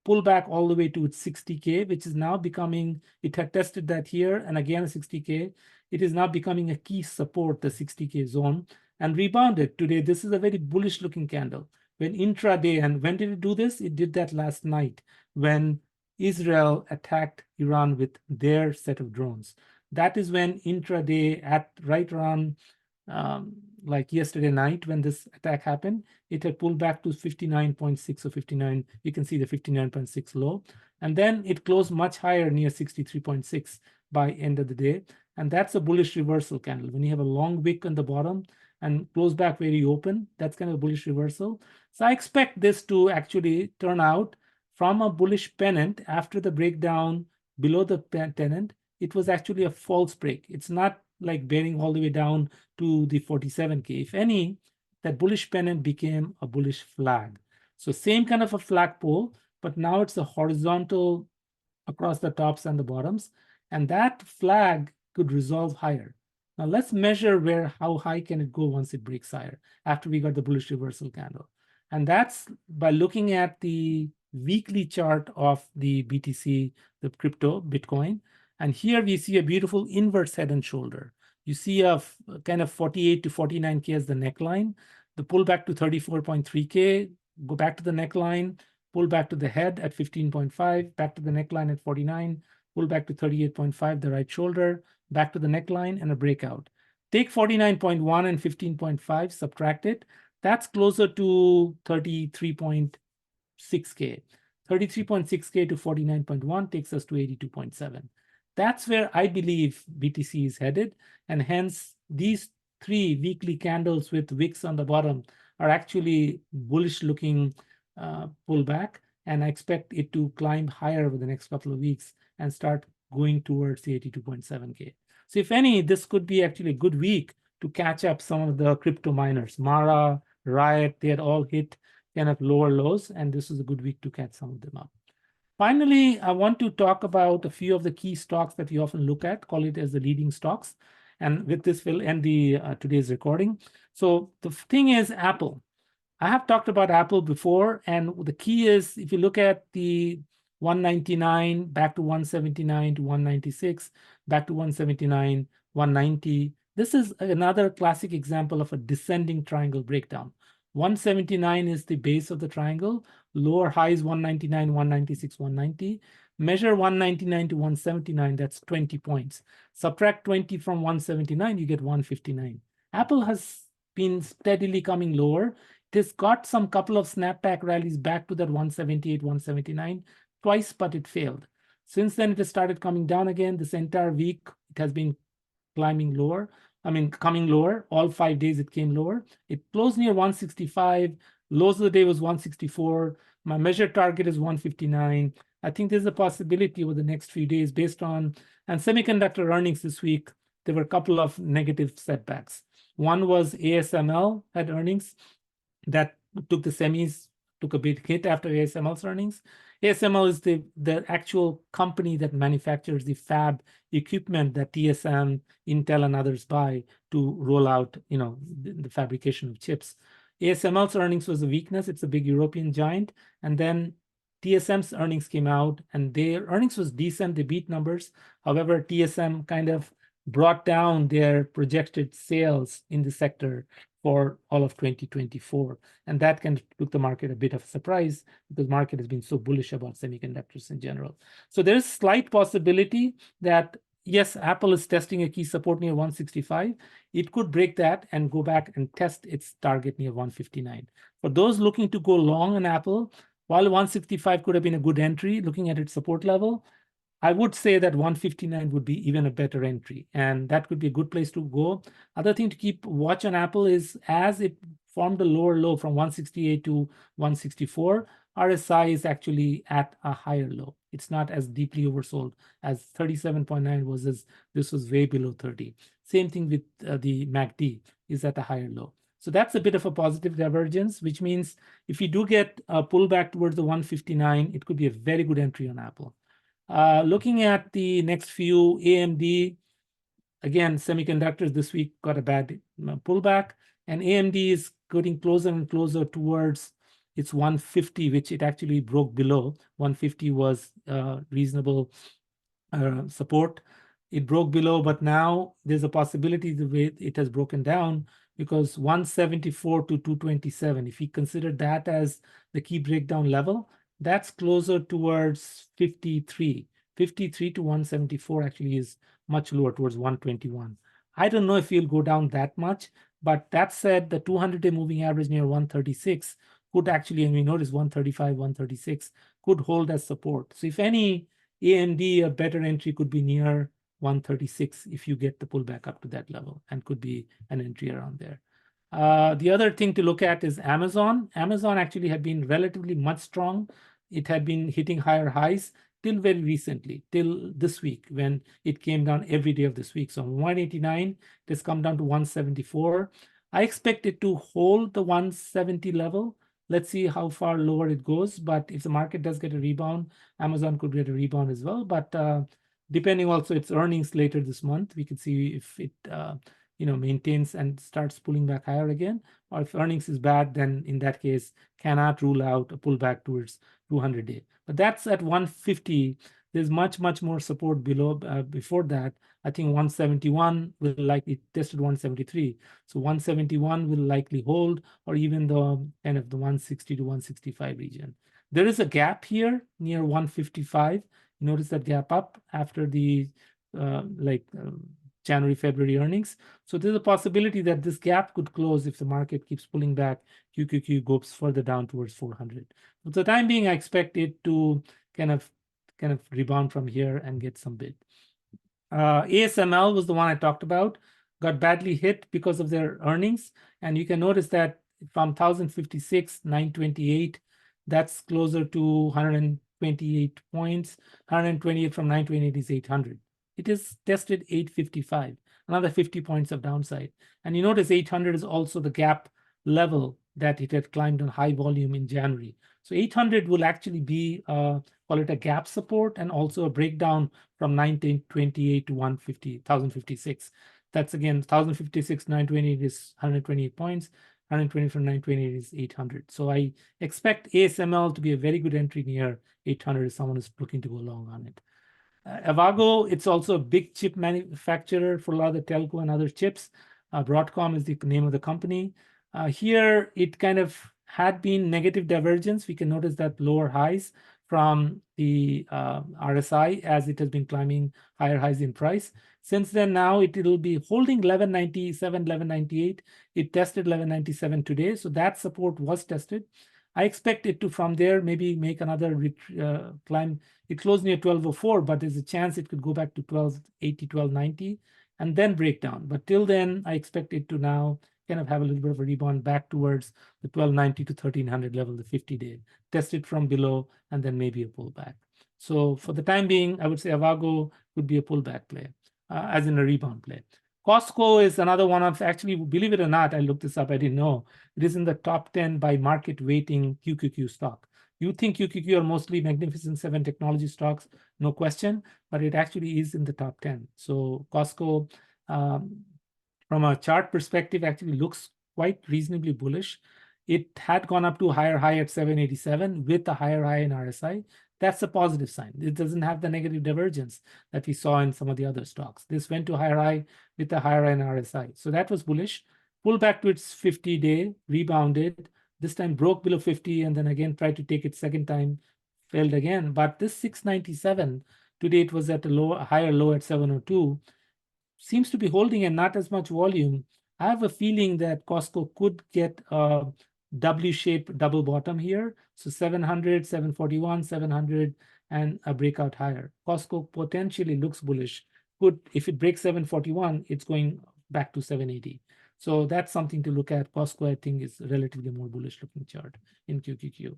pullback all the way to its 60K, which is now becoming. It had tested that here, and again a 60K. It is now becoming a key support, the 60K zone, and rebounded today. This is a very bullish looking candle. When intraday, and when did it do this? It did that last night when Israel attacked Iran with their set of drones. That is when intraday, at right around like yesterday night when this attack happened, it had pulled back to 59.6 or 59. You can see the 59.6 low. And then it closed much higher near 63.6 by end of the day. And that's a bullish reversal candle. When you have a long wick on the bottom and close back very open, that's kind of a bullish reversal. So I expect this to actually turn out from a bullish pennant after the breakdown below the pennant. It was actually a false break. It's not like bearing all the way down to the 47K. If any, that bullish pennant became a bullish flag. So same kind of a flagpole, but now it's a horizontal across the tops and the bottoms. And that flag could resolve higher. Now let's measure how high can it go once it breaks higher after we got the bullish reversal candle. And that's by looking at the weekly chart of the BTC, the crypto, Bitcoin. And here we see a beautiful inverse head and shoulder. You see a kind of 48 to 49K as the neckline, the pullback to 34.3K, go back to the neckline, pull back to the head at 15.5, back to the neckline at 49, pull back to 38.5, the right shoulder, back to the neckline, and a breakout. Take 49.1 and 15.5, subtract it. That's closer to 33.6K. 33.6K to 49.1 takes us to 82.7. That's where I believe BTC is headed. And hence, these three weekly candles with wicks on the bottom are actually bullish looking pullback. And I expect it to climb higher over the next couple of weeks and start going towards the 82.7K. So if any, this could be actually a good week to catch up some of the crypto miners, Mara, Riot, they had all hit kind of lower lows, and this is a good week to catch some of them up. Finally, I want to talk about a few of the key stocks that you often look at, call it as the leading stocks. And with this, we'll end the today's recording. So the thing is Apple. I have talked about Apple before, and the key is if you look at the 199 back to 179 to 196, back to 179, 190. This is another classic example of a descending triangle breakdown. 179 is the base of the triangle. Lower highs 199, 196, 190. Measure 199 to 179, that's 20 points. Subtract 20 from 179, you get 159. Apple has been steadily coming lower. It has got some couple of snapback rallies back to that 178, 179 twice, but it failed. Since then, it has started coming down again. This entire week, it has been climbing lower. Coming lower. All 5 days, it came lower. It closed near 165. Lows of the day was 164. My measured target is 159. I think there's a possibility over the next few days based on, and semiconductor earnings this week, there were a couple of negative setbacks. One was ASML had earnings that took the semis, took a big hit after ASML's earnings. ASML is the actual company that manufactures the fab equipment that TSM, Intel, and others buy to roll out, the fabrication of chips. ASML's earnings was a weakness. It's a big European giant. And then TSM's earnings came out, and their earnings was decent. They beat numbers. However, TSM kind of brought down their projected sales in the sector for all of 2024. And that kind of took the market a bit of a surprise because the market has been so bullish about semiconductors in general. So there's slight possibility that, yes, Apple is testing a key support near 165. It could break that and go back and test its target near 159. For those looking to go long on Apple, while 165 could have been a good entry, looking at its support level, I would say that 159 would be even a better entry, and that could be a good place to go. Other thing to keep watch on Apple is as it formed a lower low from 168 to 164, RSI is actually at a higher low. It's not as deeply oversold as 37.9 was, as this was way below 30. Same thing with the MACD is at a higher low. So that's a bit of a positive divergence, which means if you do get a pullback towards the 159, it could be a very good entry on Apple. Looking at the next few, AMD, again, semiconductors this week got a bad pullback, and AMD is getting closer and closer towards its 150, which it actually broke below. 150 was reasonable support. It broke below, but now there's a possibility the way it has broken down, because 174 to 227, if we consider that as the key breakdown level, that's closer towards 53. 53 to 174 actually is much lower, towards 121. I don't know if we'll go down that much, but that said, the 200-day moving average near 136 could actually, and we notice 135, 136, could hold as support. So if any, AMD, a better entry could be near 136 if you get the pullback up to that level, and could be an entry around there. The other thing to look at is Amazon. Amazon actually had been relatively much strong. It had been hitting higher highs till very recently, till this week, when it came down every day of this week. So 189, it has come down to 174. I expect it to hold the 170 level. Let's see how far lower it goes. But if the market does get a rebound, Amazon could get a rebound as well. But depending also its earnings later this month, we can see if it maintains and starts pulling back higher again, or if earnings is bad, then in that case, cannot rule out a pullback towards 200-day. But that's at 150. There's much more support below. Before that, I think 171 will likely tested 173. So 171 will likely hold, or even the kind of the 160 to 165 region. There is a gap here near 155. You notice that gap up after the January, February earnings. So there's a possibility that this gap could close if the market keeps pulling back. QQQ goes further down towards 400. For the time being, I expect it to kind of rebound from here and get some bid. ASML was the one I talked about, got badly hit because of their earnings. And you can notice that from 1,056, 928, that's closer to 128 points. 128 from 928 is 800. It is tested 855, another 50 points of downside. And you notice 800 is also the gap level that it had climbed on high volume in January. So 800 will actually be, call it a gap support and also a breakdown from 1928 to 1056. That's again 1056, 928 is 128 points. 120 from 928 is 800. So I expect ASML to be a very good entry near 800 if someone is looking to go long on it. AVGO, it's also a big chip manufacturer for a lot of the telco and other chips. Broadcom is the name of the company. Here, it kind of had been negative divergence. We can notice that lower highs from the RSI as it has been climbing higher highs in price. Since then, now it will be holding 1197, 1198. It tested 1197 today, so that support was tested. I expect it to from there maybe make another climb. It closed near 1204, but there's a chance it could go back to 1280, 1290, and then break down. But till then, I expect it to now kind of have a little bit of a rebound back towards the 1290 to 1300 level, the 50-day. Test it from below, and then maybe a pullback. So for the time being, I would say AVGO would be a pullback play, as in a rebound play. Costco is another one of, actually, believe it or not, I looked this up, I didn't know. It is in the top 10 by market weighting QQQ stock. You think QQQ are mostly Magnificent Seven technology stocks, no question, but it actually is in the top 10. So Costco, from a chart perspective, actually looks quite reasonably bullish. It had gone up to a higher high at 787 with a higher high in RSI. That's a positive sign. It doesn't have the negative divergence that we saw in some of the other stocks. This went to higher high with a higher high in RSI. So that was bullish. Pulled back to its 50-day, rebounded. This time broke below 50 and then again tried to take it second time, failed again. But this 697, today it was at a higher low at 702. Seems to be holding and not as much volume. I have a feeling that Costco could get a W-shaped double bottom here. So 700, 741, 700, and a breakout higher. Costco potentially looks bullish. If it breaks 741, it's going back to 780. So that's something to look at. Costco, I think, is relatively more bullish looking chart in QQQ.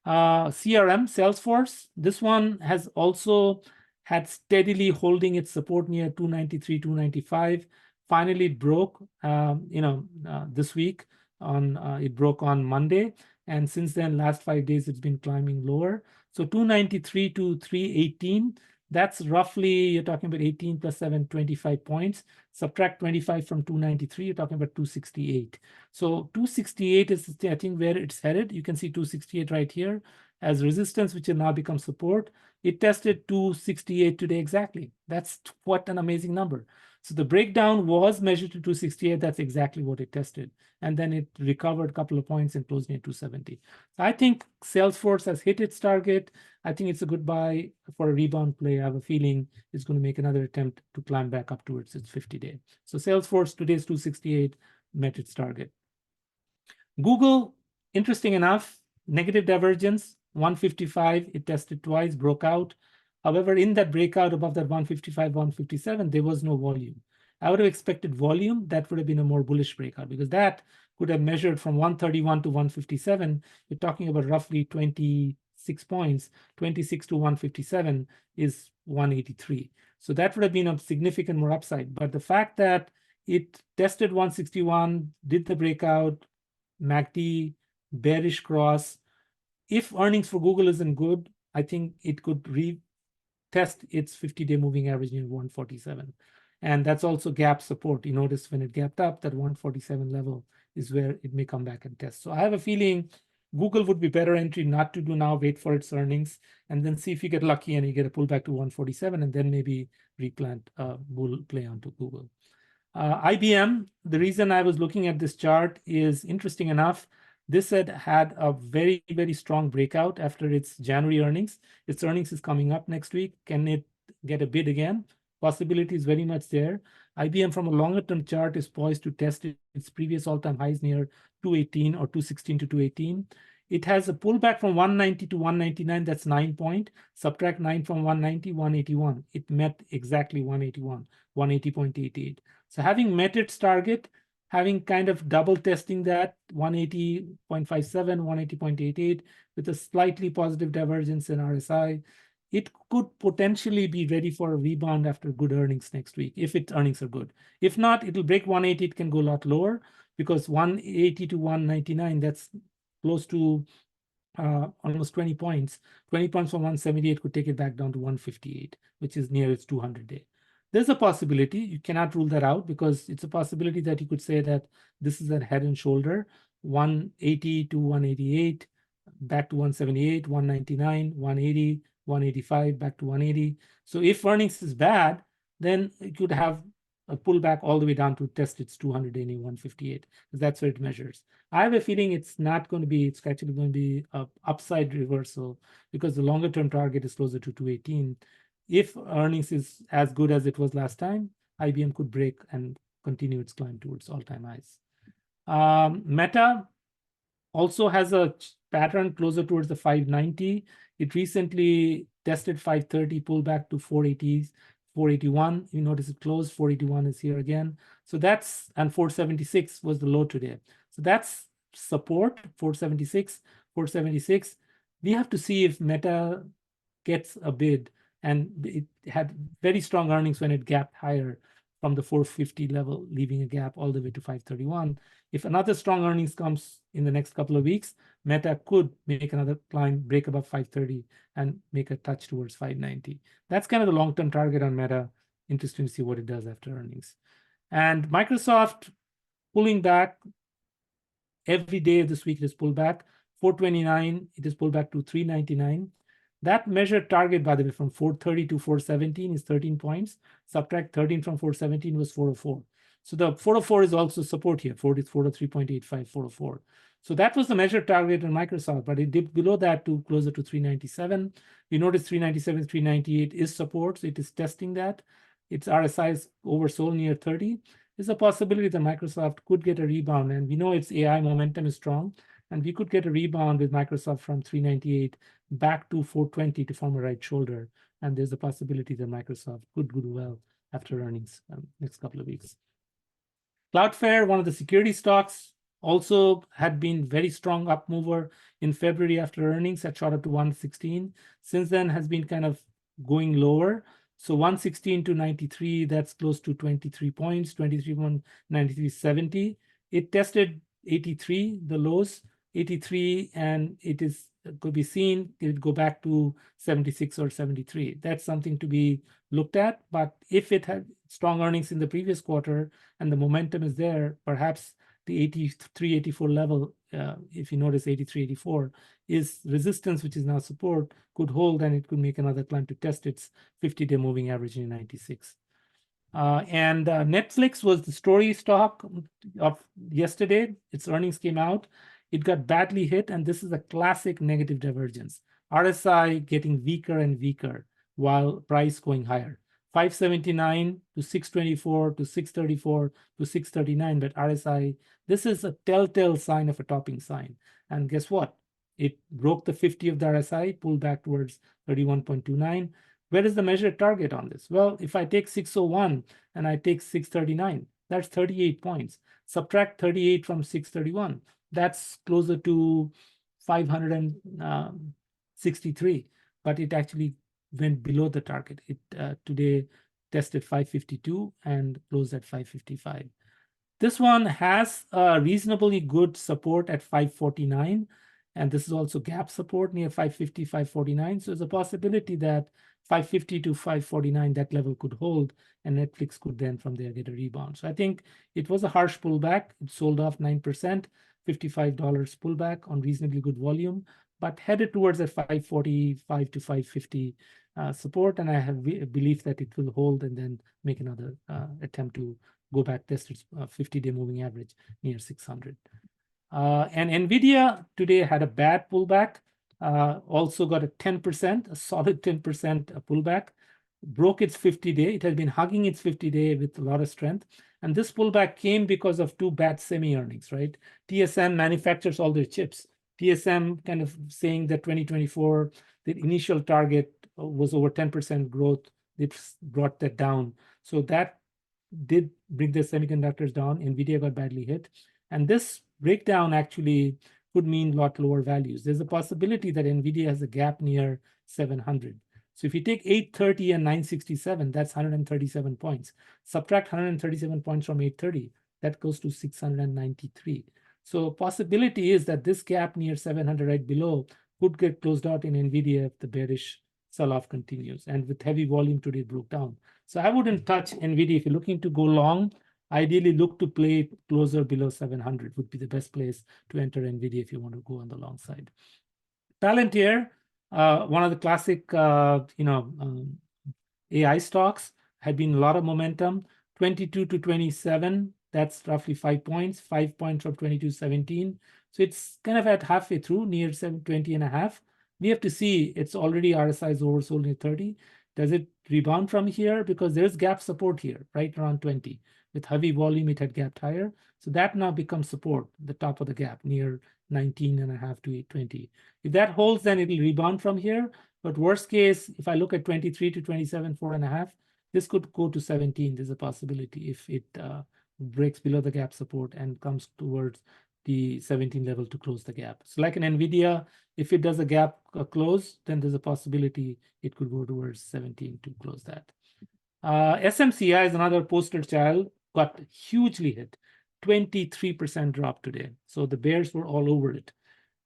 CRM, Salesforce, this one has also had steadily holding its support near 293, 295. Finally, it broke, this week. It broke on Monday, and since then, last 5 days, it's been climbing lower. So 293 to 318. That's roughly, you're talking about 18 plus 7, 25 points. Subtract 25 from 293, you're talking about 268. So 268 is, I think, where it's headed. You can see 268 right here as resistance, which will now become support. It tested 268 today exactly. That's what an amazing number. So the breakdown was measured to 268. That's exactly what it tested. And then it recovered a couple of points and closed near 270. So I think Salesforce has hit its target. I think it's a good buy for a rebound play. I have a feeling it's going to make another attempt to climb back up towards its 50-day. So Salesforce, today's 268, met its target. Google, interesting enough, negative divergence, 155. It tested twice, broke out. However, in that breakout above that 155, 157, there was no volume. I would have expected volume. That would have been a more bullish breakout because that could have measured from 131 to 157. You're talking about roughly 26 points. 26 to 157 is 183. So that would have been a significant more upside. But the fact that it tested 161, did the breakout, MACD, bearish cross. If earnings for Google isn't good, I think it could retest its 50-day moving average near 147. And that's also gap support. You notice when it gapped up, that 147 level is where it may come back and test. So I have a feeling Google would be better entry not to do now, wait for its earnings, and then see if you get lucky and you get a pullback to 147, and then maybe replant a bull play onto Google. IBM, the reason I was looking at this chart is interesting enough. This had a very, very strong breakout after its January earnings. Its earnings is coming up next week. Can it get a bid again? Possibility is very much there. IBM from a longer term chart is poised to test its previous all-time highs near 218 or 216 to 218. It has a pullback from 190 to 199. That's 9 point. Subtract 9 from 190, 181. It met exactly 181, 180.88. So having met its target, having kind of double testing that 180.57, 180.88 with a slightly positive divergence in RSI, it could potentially be ready for a rebound after good earnings next week, if its earnings are good. If not, it'll break 180, it can go a lot lower. because 180 to 199, that's close to almost 20 points. 20 points from 178 could take it back down to 158, which is near its 200-day. There's a possibility. You cannot rule that out, because it's a possibility that you could say that this is a head and shoulder, 180 to 188, back to 178, 199, 180, 185, back to 180. So if earnings is bad, then it could have a pullback all the way down to test its 200-day near 158, because that's where it measures. I have a feeling it's not going to be, it's actually going to be an upside reversal, because the longer term target is closer to 218. If earnings is as good as it was last time, IBM could break and continue its climb towards all-time highs. Meta also has a pattern closer towards the 590. It recently tested 530, pulled back to 480s, 481. You notice it closed, 481 is here again. So that's, and 476 was the low today. So that's support, 476, 476. We have to see if Meta gets a bid, and it had very strong earnings when it gapped higher from the 450 level, leaving a gap all the way to 531. If another strong earnings comes in the next couple of weeks, Meta could make another climb, break above 530, and make a touch towards 590. That's kind of the long-term target on Meta. Interesting to see what it does after earnings. And Microsoft pulling back. Every day of this week it is pulled back. 429, it is pulled back to 399. That measured target, by the way, from 430 to 417 is 13 points. Subtract 13 from 417 was 404. So the 404 is also support here, 403.85, 404. So that was the measured target on Microsoft, but it dipped below that to closer to 397. You notice 397, 398 is support, so it is testing that. Its RSI is oversold near 30. There's a possibility that Microsoft could get a rebound, and we know its AI momentum is strong, and we could get a rebound with Microsoft from 398 back to 420 to form a right shoulder. And there's a possibility that Microsoft could do well after earnings next couple of weeks. CloudFlare, one of the security stocks, also had been very strong up mover in February after earnings, had shot up to 116. Since then has been kind of going lower. So 116 to 93, that's close to 23 points, 23, 93.70. It tested 83, the lows, 83, and it is could be seen it go back to 76 or 73. That's something to be looked at. But if it had strong earnings in the previous quarter and the momentum is there, perhaps the 83, 84 level, if you notice 83, 84, is resistance, which is now support, could hold, and it could make another climb to test its 50-day moving average in 96. And Netflix was the story stock of yesterday. Its earnings came out. It got badly hit, and this is a classic negative divergence. RSI getting weaker and weaker while price going higher. 579 to 624 to 634 to 639, but RSI, this is a telltale sign of a topping sign. And guess what? It broke the 50 of the RSI, pulled back towards 31.29. Where is the measured target on this? Well, if I take 601 and I take 639, that's 38 points. Subtract 38 from 631. That's closer to 563, but it actually went below the target. It today tested 552 and closed at 555. This one has a reasonably good support at 549, and this is also gap support near 550, 549. So there's a possibility that 550 to 549, that level could hold, and Netflix could then from there get a rebound. So I think it was a harsh pullback. It sold off 9%, $55 pullback on reasonably good volume, but headed towards a 545 to 550 support. And I have belief that it will hold and then make another attempt to go back, test its 50-day moving average near 600. And Nvidia today had a bad pullback, also got a 10%, a solid 10% pullback, broke its 50-day. It has been hugging its 50-day with a lot of strength. And this pullback came because of two bad semi earnings, right? TSM manufactures all their chips. TSM kind of saying that 2024, the initial target was over 10% growth. It brought that down. So that did bring the semiconductors down. Nvidia got badly hit. And this breakdown actually could mean a lot lower values. There's a possibility that Nvidia has a gap near 700. So if you take 830 and 967, that's 137 points. Subtract 137 points from 830, that goes to 693. So possibility is that this gap near 700 right below could get closed out in Nvidia if the bearish sell-off continues. And with heavy volume today, it broke down. So I wouldn't touch Nvidia. If you're looking to go long, ideally look to play it closer below 700 would be the best place to enter Nvidia if you want to go on the long side. Palantir, one of the classic, AI stocks, had been a lot of momentum. 22 to 27, that's roughly 5 points. 5 points from 22.17. So it's kind of at halfway through, near 720 and a half. We have to see, it's already RSI is oversold near 30. Does it rebound from here? Because there's gap support here, right around 20. With heavy volume, it had gapped higher. So that now becomes support, the top of the gap, near 19 and a half to 820. If that holds, then it'll rebound from here. But worst case, if I look at 23 to 27, 4.5, this could go to 17. There's a possibility if it breaks below the gap support and comes towards the 17 level to close the gap. So like an Nvidia, if it does a gap close, then there's a possibility it could go towards 17 to close that. SMCI is another poster child, got hugely hit, 23% drop today. So the bears were all over it.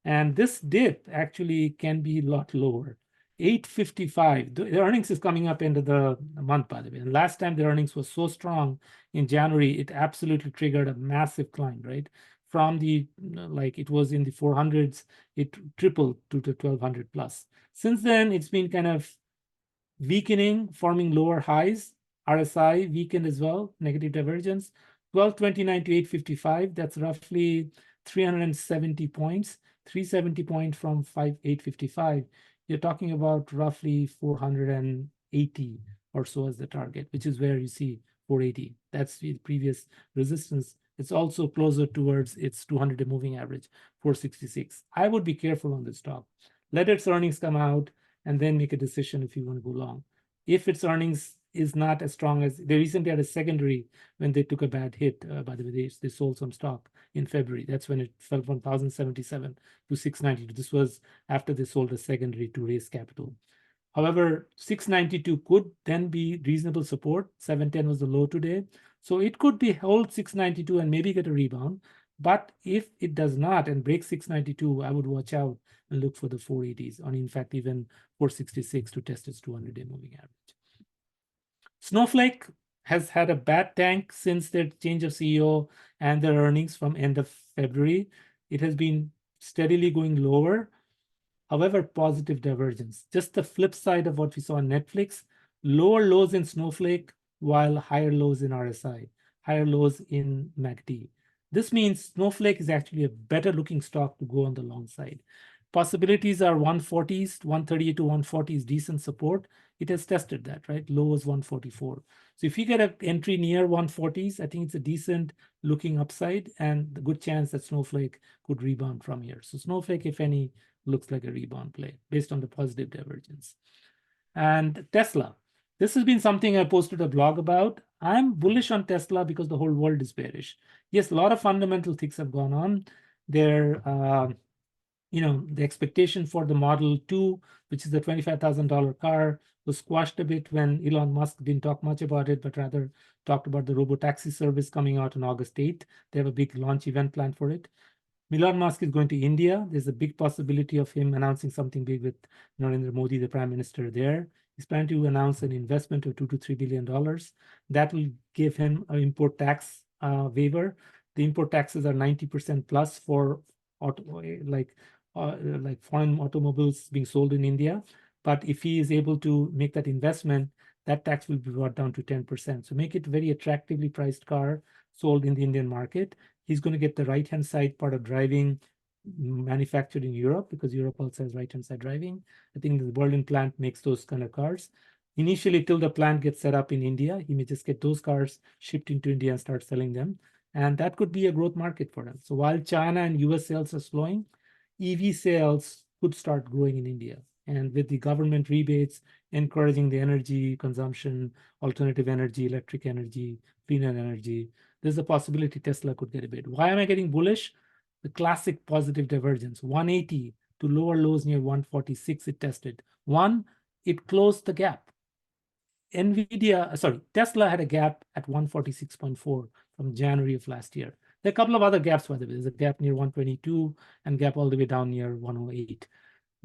And this dip actually can be a lot lower. 855. The earnings is coming up into the month, by the way. And last time the earnings was so strong in January, it absolutely triggered a massive climb, right? From the, like it was in the 400s, it tripled to the 1200 plus. Since then, it's been kind of weakening, forming lower highs. RSI weakened as well, negative divergence. 1229 to 855, that's roughly 370 points. 370 points from 855. You're talking about roughly 480 or so as the target, which is where you see 480. That's the previous resistance. It's also closer towards its 200-day moving average, 466. I would be careful on this stock. Let its earnings come out and then make a decision if you want to go long. If its earnings is not as strong as they recently had a secondary when they took a bad hit. By the way, they sold some stock in February. That's when it fell from 1,077 to 692. This was after they sold a secondary to raise capital. However, 692 could then be reasonable support. 710 was the low today. So it could be hold 692 and maybe get a rebound. But if it does not and breaks 692, I would watch out and look for the 480s, or in fact, even 466 to test its 200-day moving average. Snowflake has had a bad tank since their change of CEO and their earnings from end of February. It has been steadily going lower. However, positive divergence. Just the flip side of what we saw on Netflix, lower lows in Snowflake while higher lows in RSI, higher lows in MACD. This means Snowflake is actually a better looking stock to go on the long side. Possibilities are 140s, 138 to 140 is decent support. It has tested that, right? Low was 144. So if you get an entry near 140s, I think it's a decent looking upside and the good chance that Snowflake could rebound from here. So Snowflake, if any, looks like a rebound play based on the positive divergence. And Tesla. This has been something I posted a blog about. I'm bullish on Tesla because the whole world is bearish. Yes, a lot of fundamental things have gone on. The expectation for the Model 2, which is the $25,000 car, was squashed a bit when Elon Musk didn't talk much about it, but rather talked about the robo-taxi service coming out on August 8th. They have a big launch event planned for it. Elon Musk is going to India. There's a big possibility of him announcing something big with Narendra Modi, the prime minister there. He's planning to announce an investment of $2 to $3 billion. That will give him an import tax waiver. The import taxes are 90% plus for foreign automobiles being sold in India. But if he is able to make that investment, that tax will be brought down to 10%. So make it a very attractively priced car sold in the Indian market. He's going to get the right-hand side part of driving manufactured in Europe because Europe also has right-hand side driving. I think the Berlin plant makes those kind of cars. Initially, till the plant gets set up in India, he may just get those cars shipped into India and start selling them. And that could be a growth market for them. So while China and US sales are slowing, EV sales could start growing in India. And with the government rebates encouraging the energy consumption, alternative energy, electric energy, cleaner energy, there's a possibility Tesla could get a bid. Why am I getting bullish? The classic positive divergence, 180 to lower lows near 146 it tested. One, it closed the gap. Tesla had a gap at 146.4 from from January of last year. There are a couple of other gaps, by the way. There's a gap near 122 and gap all the way down near 108.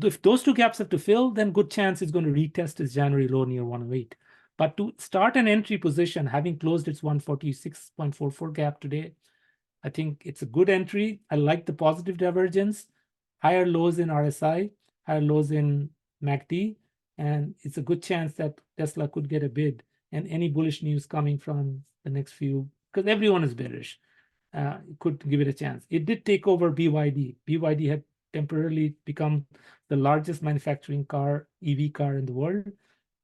If those two gaps have to fill, then good chance it's going to retest its January low near 108. But to start an entry position, having closed its 146.44 gap today, I think it's a good entry. I like the positive divergence, higher lows in RSI, higher lows in MACD, and it's a good chance that Tesla could get a bid. And any bullish news coming from the next few, because everyone is bearish, could give it a chance. It did take over BYD. BYD had temporarily become the largest manufacturing EV car in the world.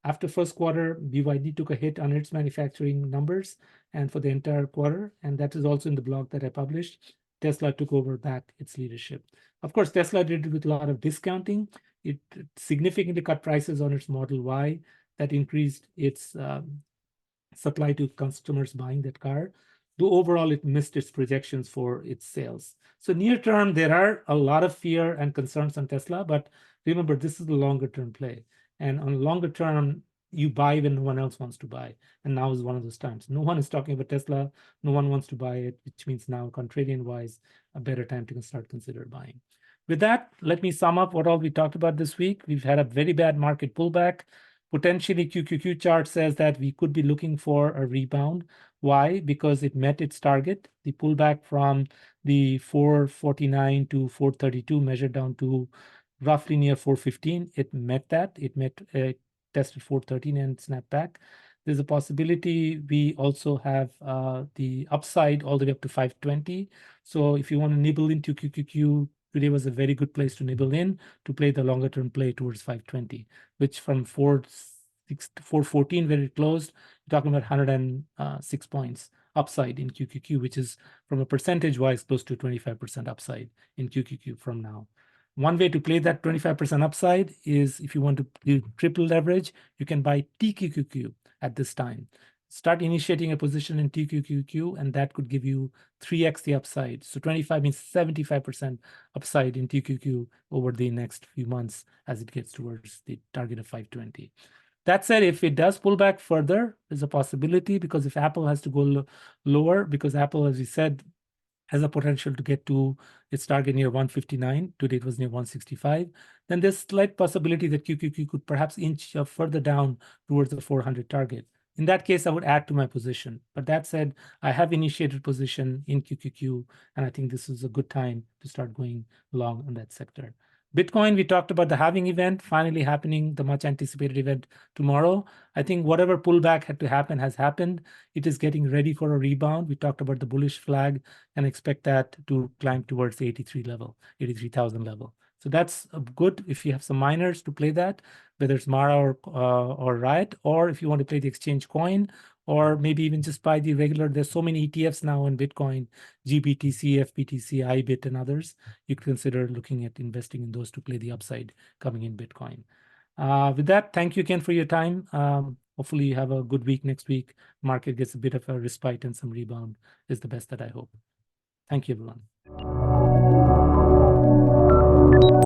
After first quarter, BYD took a hit on its manufacturing numbers and for the entire quarter, and that is also in the blog that I published. Tesla took over back its leadership. Of course, Tesla did it with a lot of discounting. It significantly cut prices on its Model Y. That increased its supply to customers buying that car. Though overall, it missed its projections for its sales. So near term, there are a lot of fear and concerns on Tesla, but remember, this is the longer term play. And on longer term, you buy when no one else wants to buy. And now is one of those times. No one is talking about Tesla. No one wants to buy it, which means now, contrarian-wise, a better time to start consider buying. With that, let me sum up what all we talked about this week. We've had a very bad market pullback. Potentially, QQQ chart says that we could be looking for a rebound. Why? Because it met its target. The pullback from the 449 to 432 measured down to roughly near 415. It met that. It tested 413 and snapped back. There's a possibility we also have the upside all the way up to 520. So if you want to nibble into QQQ, today was a very good place to nibble in to play the longer term play towards 520, which from 414 where it closed, you're talking about 106 points upside in QQQ, which is from a percentage wise close to 25% upside in QQQ from now. One way to play that 25% upside is if you want to do triple leverage, you can buy TQQQ at this time. Start initiating a position in TQQQ, and that could give you 3x the upside. So 25 means 75% upside in TQQ over the next few months as it gets towards the target of 520. That said, if it does pull back further, there's a possibility, because if Apple has to go lower, because Apple, as we said, has a potential to get to its target near 159. Today it was near 165. Then there's slight possibility that QQQ could perhaps inch further down towards the 400 target. In that case, I would add to my position. But that said, I have initiated position in QQQ, and I think this is a good time to start going long on that sector. Bitcoin, we talked about the halving event finally happening, the much anticipated event tomorrow. I think whatever pullback had to happen has happened. It is getting ready for a rebound. We talked about the bullish flag and expect that to climb towards the 83,000 level. So that's good if you have some miners to play that, whether it's Mara or Riot, or if you want to play the exchange coin, or maybe even just buy the regular. There's so many ETFs now in Bitcoin, GBTC, FBTC, IBIT, and others. You could consider looking at investing in those to play the upside coming in Bitcoin. With that, thank you again for your time. Hopefully you have a good week next week. Market gets a bit of a respite and some rebound is the best that I hope. Thank you, everyone.